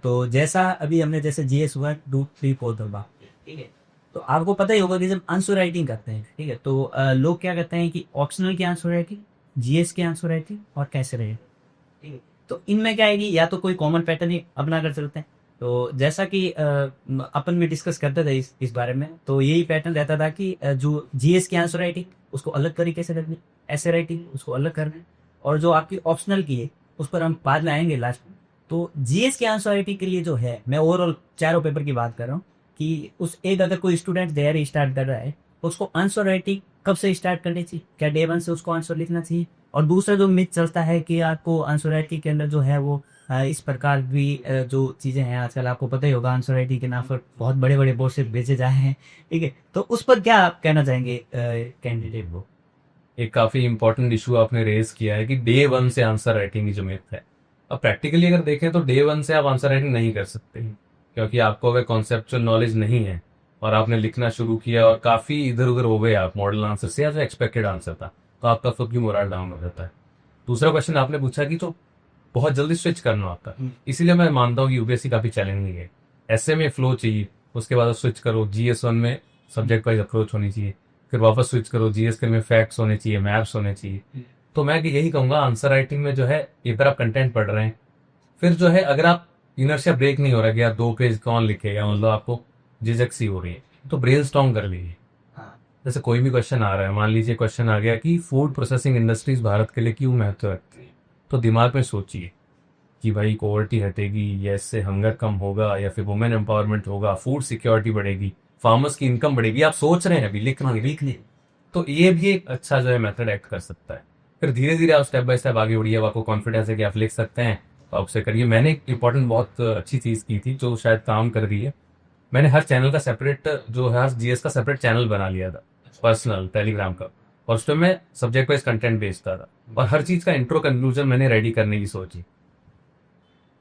तो जैसा अभी हमने जैसे जीएस हुआ 2 3 4 दफा, ठीक है। तो आपको पता ही होगा कि जब आंसर राइटिंग करते हैं, ठीक है, तो लोग क्या करते हैं कि ऑप्शनल की आंसर राइटिंग, जीएस की आंसर राइटिंग और कैसे रहे, ठीक है। तो इनमें क्या है कि या तो कोई कॉमन पैटर्न ही अपना कर सकते हैं। तो जैसा कि अपन में डिस्कस करते थे इस बारे में, तो यही पैटर्न रहता था कि जो जीएस की आंसर राइटिंग उसको अलग तरीके से करनी, ऐसे राइटिंग उसको अलग करना, और जो आपकी ऑप्शनल की है उस पर हम बाद में आएंगे लास्ट में। तो जीएस की आंसर राइटिंग के लिए जो है, मैं ओवरऑल चारों पेपर की बात कर रहा हूँ कि उस एक अगर कोई स्टूडेंट तैयारी स्टार्ट कर रहा है तो उसको आंसर राइटिंग कब से स्टार्ट करनी चाहिए, क्या डे 1 से उसको आंसर लिखना चाहिए। और दूसरा जो मिथ चलता है कि आपको आंसर राइटिंग के अंदर जो है वो इस प्रकार भी जो चीज़ें हैं आजकल आपको पता ही होगा, आंसर राइटिंग के नाम पर बहुत बड़े बड़े बोर्ड से भेजे जाए हैं, ठीक है। तो उस पर क्या आप कहना चाहेंगे कैंडिडेट को? एक काफी इंपॉर्टेंट इशू आपने रेज किया है कि डे 1 से आंसर राइटिंग की जो मिथ है। अब प्रैक्टिकली अगर देखें तो डे 1 से आप आंसर राइटिंग नहीं कर सकते, क्योंकि आपको अगर कॉन्सेप्चुअल नॉलेज नहीं है और आपने लिखना शुरू किया और काफी इधर उधर हो गए आप मॉडल आंसर से या जो एक्सपेक्टेड आंसर था, तो आपका खुद की मोरल डाउन हो जाता है। दूसरा क्वेश्चन आपने पूछा कि तो बहुत जल्दी स्विच करना होता है, इसीलिए मैं मानता हूँ कि यूपीएससी काफी चैलेंजिंग है। ऐसे में फ्लो चाहिए, उसके बाद स्विच करो, जीएस 1 में सब्जेक्ट वाइज अप्रोच होनी चाहिए, फिर वापस स्विच करो, जीएस के में फैक्ट्स होने चाहिए, मैप्स होने चाहिए। तो मैं यही कहूंगा आंसर राइटिंग में जो है एक बार आप कंटेंट पढ़ रहे हैं, फिर जो है अगर आप इनर्शिया ब्रेक नहीं हो रहा कि यार 2 पेज कौन लिखेगा, मतलब आपको झिझक सी हो रही है, तो ब्रेनस्टॉर्म कर लीजिए। जैसे कोई भी क्वेश्चन आ रहा है, मान लीजिए क्वेश्चन आ गया कि फूड प्रोसेसिंग इंडस्ट्रीज भारत के लिए क्यों महत्व रखती है, तो दिमाग में सोचिए कि भाई पॉवर्टी हटेगी या इससे हंगर कम होगा या फिर वुमेन एम्पावरमेंट होगा, फूड सिक्योरिटी बढ़ेगी, फार्मर्स की इनकम बढ़ेगी। आप सोच रहे हैं अभी लिखने, तो ये भी एक अच्छा जो है मेथड एक्ट कर सकता है। फिर धीरे धीरे आप स्टेप बाय स्टेप आगे बढ़िए, अब आपको कॉन्फिडेंस है कि आप लिख सकते हैं, तो आप उसे करिए। मैंने एक इंपॉर्टेंट बहुत अच्छी चीज की थी जो शायद काम कर रही है। मैंने हर चैनल का सेपरेट जो है जीएस का सेपरेट चैनल बना लिया था, पर्सनल टेलीग्राम का, और उसमें मैं सब्जेक्ट वाइज कंटेंट भेजता था और हर चीज का इंट्रो कंक्लूजन मैंने रेडी करने की सोची।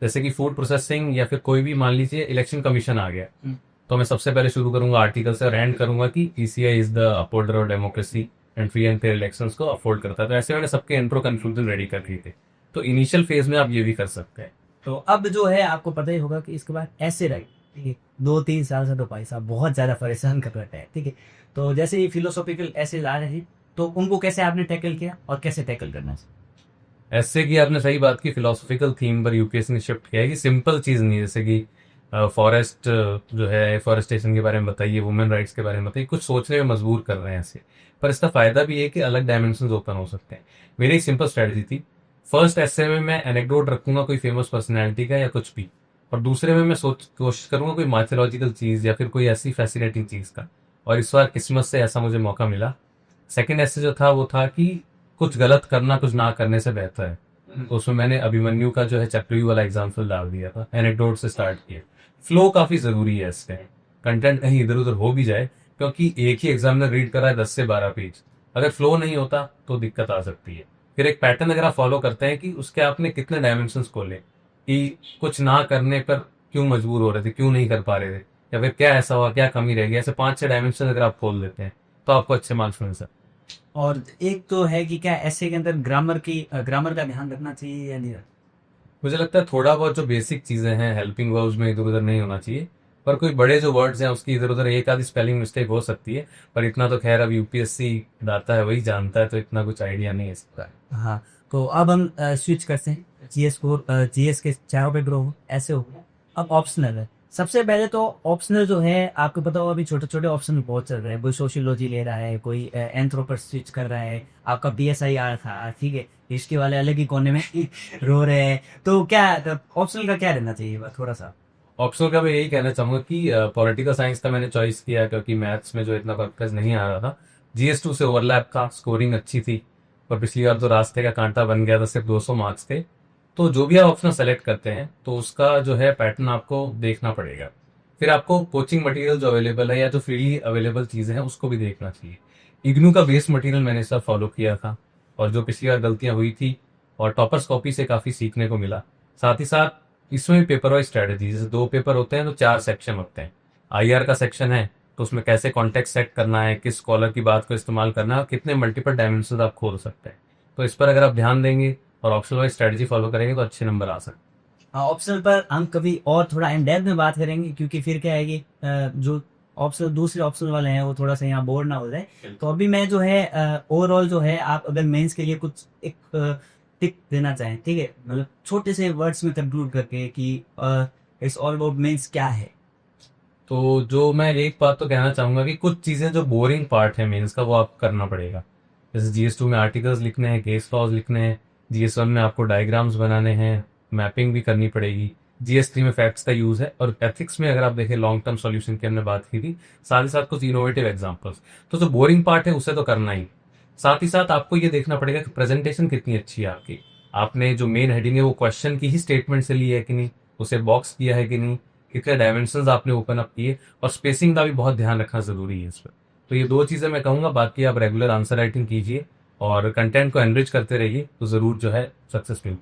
जैसे कि फूड प्रोसेसिंग या फिर कोई भी मान लीजिए इलेक्शन कमीशन आ गया, तो मैं सबसे पहले शुरू करूंगा आर्टिकल से और एंड करूंगा कि ECI is the upholder of democracy and free and fair elections को अफोर्ड करता है। तो ऐसे मैंने सबके इंट्रो कंक्लूजन रेडी कर लिए थे। तो इनिशियल फेज में आप ये भी कर सकते हैं। तो अब जो है आपको पता ही होगा कि इसके बाद ऐसे राइट, ठीक है, 2 3 साल से तो भाई साहब बहुत ज्यादा परेशान कर रहा है, ठीक है। तो जैसे ये फिलोसॉफिकल ऐसे ला रहे हैं, तो उनको कैसे आपने टैकल किया और कैसे टैकल करना है? ऐसे कि आपने सही बात की, फिलोसॉफिकल थीम पर यूपीएससी ने शिफ्ट किया है कि सिंपल चीज नहीं है, जैसे कि फॉरेस्ट जो है फॉरेस्टेशन के बारे में बताइए, वुमेन राइट्स के बारे में बताइए, कुछ सोचने में मजबूर कर रहे हैं ऐसे। पर इसका फायदा भी है कि अलग डायमेंशन ओपन हो सकते हैं। मेरी एक सिंपल स्ट्रेटजी थी, फर्स्ट ऐसे में मैं एनेक्डोट रखूंगा कोई फेमस पर्सनैलिटी का या कुछ भी, और दूसरे में मैं कोशिश करूंगा कोई माइथोलॉजिकल चीज या फिर कोई ऐसी फैसिनेटिंग चीज का। और इस बार किस्मत से ऐसा मुझे मौका मिला। सेकंड ऐसे जो था वो था कि कुछ गलत करना कुछ ना करने से बेहतर है। तो उसमें मैंने अभिमन्यु का जो है चक्रव्यूह वाला एग्जाम्पल डाल दिया था, एनेक्डोट से स्टार्ट किया। फ्लो काफी जरूरी है इसमें, कंटेंट कहीं इधर उधर हो भी जाए, क्योंकि एक ही एग्जामिनर रीड कर रहा है 10 से 12 पेज, अगर फ्लो नहीं होता तो दिक्कत आ सकती है। फिर एक पैटर्न अगर आप फॉलो करते हैं कि उसके आपने कितने डायमेंशन खोले, कि कुछ ना करने पर क्यों मजबूर हो रहे थे, क्यों नहीं कर पा रहे थे, या फिर क्या ऐसा हुआ, क्या कमी रह गई, ऐसे 5-6 डायमेंशन अगर आप खोल लेते हैं तो आपको अच्छे मार्क्स मिल सकते हैं। और एक तो है कि क्या ऐसे के अंदर ग्रामर का ध्यान रखना चाहिए या नहीं रखना? मुझे लगता है थोड़ा बहुत जो बेसिक चीजें हैं, हेल्पिंग वर्ब्स में इधर उधर नहीं होना चाहिए, पर कोई बड़े जो वर्ड्स हैं उसकी इधर उधर एक आधी स्पेलिंग मिस्टेक हो सकती है, पर इतना तो खैर अब यूपीएससी डालता है वही जानता है, तो इतना कुछ आइडिया नहीं है इसका। हाँ, तो अब हम स्विच करते हैं जीएस के चारों पे ग्रो हो ऐसे हो गया। अब ऑप्शनल है। सबसे पहले तो ऑप्शनल जो है आपको पता होगा, अभी छोटे छोटे ऑप्शन बहुत चल रहे हैं। कोई सोशियोलॉजी ले रहा है, कोई एंथ्रो पर स्विच कर रहा है, आपका पीएसआई आ रहा था, ठीक है, हिस्ट्री वाले अलग ही कोने में रो रहे हैं। तो क्या ऑप्शनल का क्या रहना चाहिए बस थोड़ा सा? ऑप्शनल का मैं यही कहना चाहूंगा कि पॉलिटिकल साइंस का मैंने चॉइस किया क्योंकि मैथ्स में जो इतना परफेक्ट नहीं आ रहा था, जीएस2 से ओवरलैप था, स्कोरिंग अच्छी थी, पर पिछली बार तो रास्ते का कांटा बन गया था, सिर्फ 200 मार्क्स थे। तो जो भी आप ऑप्शनल सेलेक्ट करते हैं तो उसका जो है पैटर्न आपको देखना पड़ेगा। फिर आपको कोचिंग मटेरियल जो अवेलेबल है या जो फ्रीली अवेलेबल चीजें हैं उसको भी देखना चाहिए। इग्नू का बेस मटेरियल मैंने सब फॉलो किया था, और जो पिछली बार गलतियां हुई थी और टॉपर्स कॉपी से काफी सीखने को मिला। साथ ही साथ इसमें भी पेपर वाइज स्ट्रेटेजी, जैसे 2 पेपर होते हैं तो 4 सेक्शन होते हैं। आईआर का सेक्शन है तो उसमें कैसे कॉन्टेक्स्ट सेट करना है, किस स्कॉलर की बात को इस्तेमाल करना है, और कितने मल्टीपल डायमेंशन आप खोल सकते हैं। तो इस पर अगर आप ध्यान देंगे और ऑप्शनल वाइज स्ट्रेटेजी फॉलो करेंगे तो अच्छे नंबर आ सकते हैं। ऑप्शनल पर हम कभी और थोड़ा इन डेप्थ में बात करेंगे, क्योंकि फिर क्या है कि जो ऑप्शनल दूसरे ऑप्शनल वाले हैं वो थोड़ा सा यहाँ बोर ना हो जाए। तो अभी मैं जो है ओवरऑल जो है, आप अगर मेंस के लिए कुछ एक टिप देना चाहें, ठीक है, मतलब छोटे से वर्ड्स में कंक्लूड करके कि इट्स ऑल अबाउट मेंस क्या है। तो जो मैं एक बात तो कहना चाहूंगा कि कुछ चीजें जो बोरिंग पार्ट है मेंस का वो आप करना पड़ेगा। जैसे जीएस2 में आर्टिकल्स लिखने हैं, केस लॉज लिखने हैं, जीएस1 में आपको डायग्राम्स बनाने हैं, मैपिंग भी करनी पड़ेगी, जीएस3 में फैक्ट्स का यूज है, और एथिक्स में अगर आप देखें लॉन्ग टर्म सॉल्यूशन की हमने बात की थी, साथ ही साथ कुछ इनोवेटिव एग्जांपल्स। तो जो बोरिंग पार्ट है उसे तो करना ही। साथ ही साथ आपको ये देखना पड़ेगा कि प्रेजेंटेशन कितनी अच्छी है आपकी, आपने जो मेन हेडिंग है वो क्वेश्चन की ही स्टेटमेंट से ली है कि नहीं, उसे बॉक्स किया है कि नहीं, कितने डायमेंशंस आपने ओपन अप किए, और स्पेसिंग का भी बहुत ध्यान रखना जरूरी है इस पर। तो ये 2 चीजें मैं कहूंगा, बाकी आप रेगुलर आंसर राइटिंग कीजिए और कंटेंट को एनरिच करते रहिए, तो जरूर जो है सक्सेस मिल।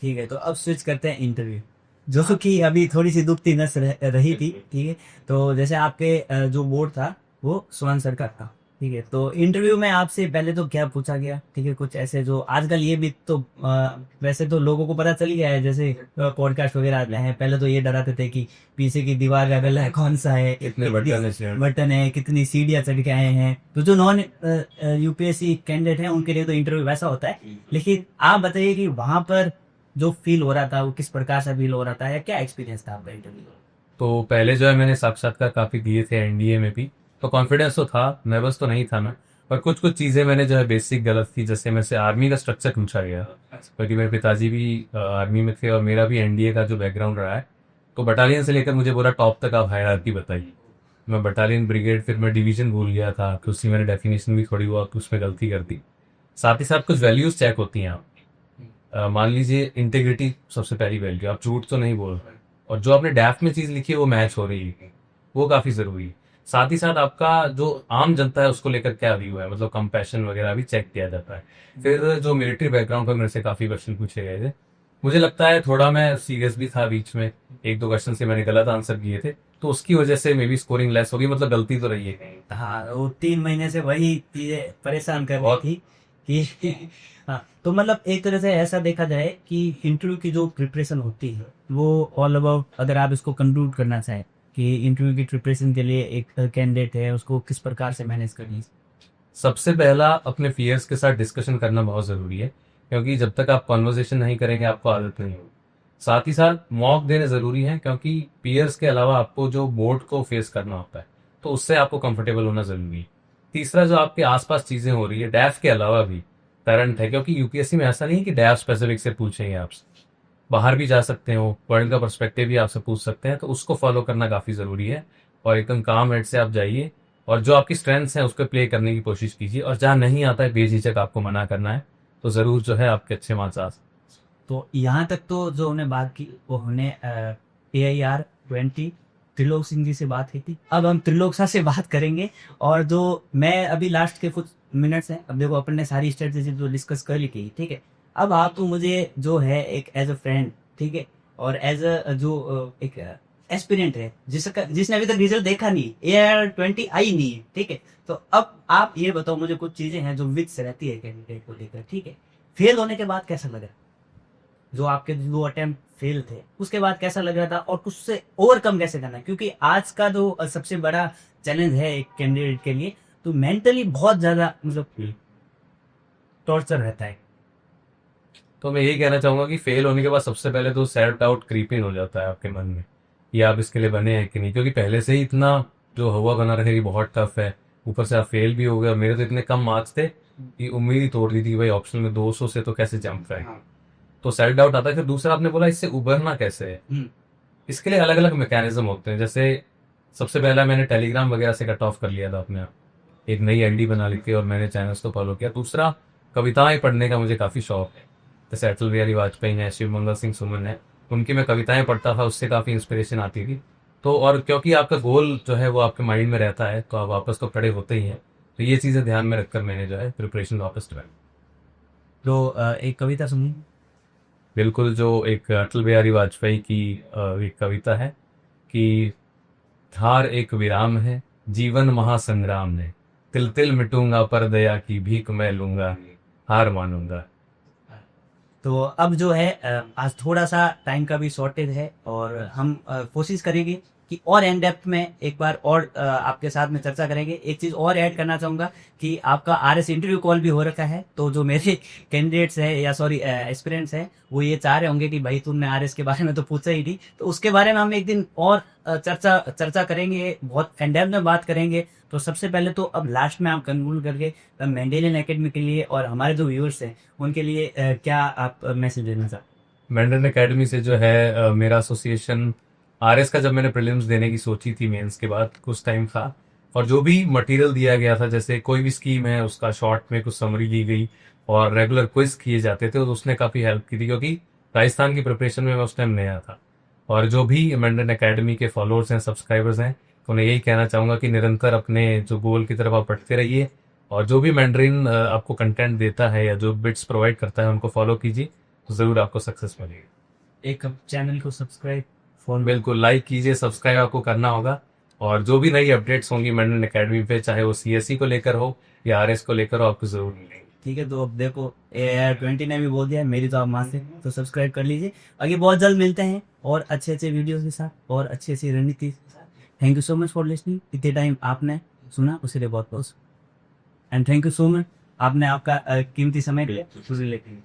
ठीक है, तो अब स्विच करते हैं इंटरव्यू, जो कि अभी थोड़ी सी दुखती नस रही थी, ठीक है। तो जैसे आपके जो बोर्ड था वो सुमन सर का था, ठीक है। तो इंटरव्यू में आपसे पहले तो क्या पूछा गया, ठीक है, कुछ ऐसे जो आजकल ये भी तो वैसे तो लोगों को पता चल गया है, जैसे पॉडकास्ट वगैरह आते हैं, पहले तो ये डराते थे कि पीछे की दीवार का कलर कौन सा है, कितने बटन है, कितनी सीढ़ियां चढ़ के आए हैं। तो जो नॉन यूपीएससी कैंडिडेट हैं उनके लिए तो इंटरव्यू वैसा होता है, लेकिन आप बताइए कि वहां पर जो फील हो रहा था वो किस प्रकार से फील हो रहा था, या क्या एक्सपीरियंस था आपका इंटरव्यू? तो पहले जो है मैंने साक्षात्कार काफी दिए थे एनडीए में भी, तो कॉन्फिडेंस तो था, नर्वस तो नहीं था मैं। पर कुछ कुछ चीजें मैंने जो है बेसिक गलत थी, जैसे मेरे से आर्मी का स्ट्रक्चर पूछा गया, क्योंकि मेरे पिताजी भी आर्मी में थे और मेरा भी एनडीए का जो बैकग्राउंड रहा है। तो बटालियन से लेकर मुझे पूरा टॉप तक आप हायरार्की बताइए। मैं बटालियन, ब्रिगेड, फिर मैं डिवीजन भूल गया था, तो उसकी मैंने डेफिनेशन भी थोड़ी बहुत उसमें गलती कर दी। साथ ही साथ कुछ वैल्यूज चेक होती हैं आप, मान लीजिए इंटेग्रिटी सबसे पहली वैल्यू, आप झूठ तो नहीं बोल रहे, और जो आपने डैफ में चीज लिखी है वो मैच हो रही है, वो काफी जरूरी है। साथ ही साथ आपका जो आम जनता है उसको लेकर क्या व्यू है, मतलब कंपैशन वगैरह भी चेक किया जाता है। फिर जो मिलिट्री बैकग्राउंड पर मेरे से काफी क्वेश्चन पूछे गए थे, मुझे लगता है थोड़ा मैं सीरियस भी था, बीच में 1-2 क्वेश्चन से मैंने गलत आंसर किए थे, तो उसकी वजह से मे बी स्कोरिंग लेस होगी, मतलब गलती तो रही है। हाँ, वो 3 महीने से वही चीजें परेशान कर रही बहुत। थी कि हाँ, तो मतलब एक तरह से ऐसा देखा जाए कि इंटरव्यू की जो प्रिपरेशन होती है वो ऑल अबाउट, अगर आप इसको कंक्लूड करना चाहें कि इंटरव्यू की प्रिपरेशन के लिए एक कैंडिडेट है उसको किस प्रकार से मैनेज करनी है। सबसे पहला अपने फियर्स के साथ डिस्कशन करना बहुत जरूरी है, क्योंकि जब तक आप कॉन्वर्सेशन नहीं करेंगे आपको आदत नहीं होगी। साथ ही साथ मॉक देने जरूरी है, क्योंकि पीयर्स के अलावा आपको जो बोर्ड को फेस करना होता है तो उससे आपको कंफर्टेबल होना जरूरी है। तीसरा, जो आपके आसपास चीजें हो रही है डैफ के अलावा भी, करंट है, क्योंकि यूपीएससी में ऐसा नहीं है कि डैप स्पेसिफिक से पूछेंगे आपसे, बाहर भी जा सकते हो, वर्ल्ड का पर्सपेक्टिव भी आपसे पूछ सकते हैं, तो उसको फॉलो करना काफ़ी ज़रूरी है। और एकदम काम हेड से आप जाइए और जो आपकी स्ट्रेंथ्स हैं उसको प्ले करने की कोशिश कीजिए, और जहाँ नहीं आता है बेझिझक आपको मना करना है, तो ज़रूर जो है आपके अच्छे मार्क्स आ सकते हैं। तो यहाँ तक तो जो हमने बात की वो हमने AIR 20 त्रिलोक सिंह जी से बात की थी। अब हम त्रिलोक सा से बात करेंगे, और जो मैं अभी लास्ट के कुछ मिनट्स हैं, अब देखो अपन ने सारी स्ट्रेटेजी जो डिस्कस कर ली थी, ठीक है। अब आप तो मुझे जो है एक एज अ फ्रेंड, ठीक है, और एज अ जो एक एस्पिरेंट है जिसने अभी तक रिजल्ट देखा नहीं, AIR 20 आई नहीं है, ठीक है। तो अब आप ये बताओ मुझे, कुछ चीजें हैं जो विक्स रहती है कैंडिडेट को लेकर, ठीक है। फेल होने के बाद कैसा लगा, जो आपके 2 अटेम्प्ट फेल थे उसके बाद कैसा लग रहा था, और उससे ओवरकम कैसे करना है, क्योंकि आज का जो सबसे बड़ा चैलेंज है एक कैंडिडेट के लिए, तो मेंटली बहुत ज्यादा मतलब टॉर्चर रहता है। तो मैं यही कहना चाहूँगा कि फेल होने के बाद सबसे पहले तो सेल्फ डाउट क्रीपिंग हो जाता है आपके मन में, कि आप इसके लिए बने हैं कि नहीं, क्योंकि पहले से ही इतना जो हवा बना रखेगी बहुत टफ है, ऊपर से आप फेल भी हो गए। और मेरे तो इतने कम मार्क्स थे कि उम्मीद ही तोड़ दी थी कि भाई ऑप्शन में 200 से तो कैसे जंप करेंगे। तो सेल्फ डाउट आता है। फिर दूसरा आपने बोला इससे उभरना कैसे है, हम्म, इसके लिए अलग अलग मैकेनिज्म होते हैं। जैसे सबसे पहला मैंने टेलीग्राम वगैरह से कट ऑफ कर लिया था अपने आप, एक नई आईडी बना ली थी और मैंने चैनल्स को फॉलो किया। दूसरा, कविताएं पढ़ने का मुझे काफ़ी शौक है। जैसे अटल बिहारी वाजपेयी हैं, शिव मंगल सिंह सुमन है, उनकी मैं कविताएं पढ़ता था, उससे काफ़ी इंस्पिरेशन आती थी। तो और क्योंकि आपका गोल जो है वो आपके माइंड में रहता है, तो आप वापस तो खड़े होते ही हैं। तो ये चीज़ें ध्यान में रखकर मैंने जो है प्रिपरेशन वापस स्टार्ट। तो एक कविता सुनिए। बिल्कुल, जो एक अटल बिहारी वाजपेयी की एक कविता है कि धार एक विराम है, जीवन महासंग्राम है, तिल तिल मिटूंगा पर दया की भीख मैं लूंगा, हार मानूंगा। तो अब जो है आज थोड़ा सा टाइम का भी शॉर्टेज है, और हम कोशिश करेंगे कि और एन डेप्थ में एक बार और आपके साथ में चर्चा करेंगे। एक चीज़ और ऐड करना चाहूँगा कि आपका RS इंटरव्यू कॉल भी हो रखा है, तो जो मेरे कैंडिडेट्स हैं या सॉरी एस्पिरेंट्स हैं, वो ये चाह रहे होंगे कि भाई तुमने RS के बारे में तो पूछा ही नहीं, तो उसके बारे में हम एक दिन और चर्चा करेंगे, बहुत एन डेप्थ में बात करेंगे। तो सबसे पहले तो अब लास्ट में आप कंक्लूड करके मेंडेलियन एकेडमी के लिए और हमारे जो व्यूअर्स हैं उनके लिए क्या आप मैसेज देना चाहते मैंडन एकेडमी से जो है मेरा एसोसिएशन आरएस का जब मैंने प्रीलिम्स देने की सोची थी मेंस के बाद कुछ टाइम था, और जो भी मटेरियल दिया गया था, जैसे कोई भी स्कीम है उसका शॉर्ट में कुछ समरी दी गई और रेगुलर क्विज किए जाते थे, तो उसने काफ़ी हेल्प की थी, क्योंकि राजस्थान की प्रिपरेशन में मैं उस टाइम नया था। और जो भी मैंडन एकेडमी के फॉलोअर्स हैं, सब्सक्राइबर्स हैं, तो उन्हें यही कहना चाहूँगा कि निरंतर अपने जो गोल की तरफ आप बढ़ते रहिए, और जो भी मैंड्रिन आपको कंटेंट देता है या जो बिट्स प्रोवाइड करता है उनको फॉलो कीजिए, तो ज़रूर आपको सक्सेस मिलेगी। एक चैनल को सब्सक्राइब फोन बिल्कुल लाइक कीजिए, सब्सक्राइब आपको करना होगा। और जो भी नई अपडेट्स होंगी मैंडन एकेडमी पे, चाहे वो सीएससी को लेकर हो या आरएस को लेकर हो, आपको जरूर मिलेंगी। ठीक है। तो अब देखो AIR 20 ने भी बोल दिया है, मेरी तो आप माँ से, तो सब्सक्राइब कर लीजिए। आगे बहुत जल्द मिलते हैं और अच्छे अच्छे वीडियोस के साथ और अच्छी अच्छी रणनीति के साथ। Thank you so much for listening. इतने टाइम आपने सुना उसके लिए बहुत बहुत, and thank you so much, आपने आपका कीमती समय दिया उसके लिए।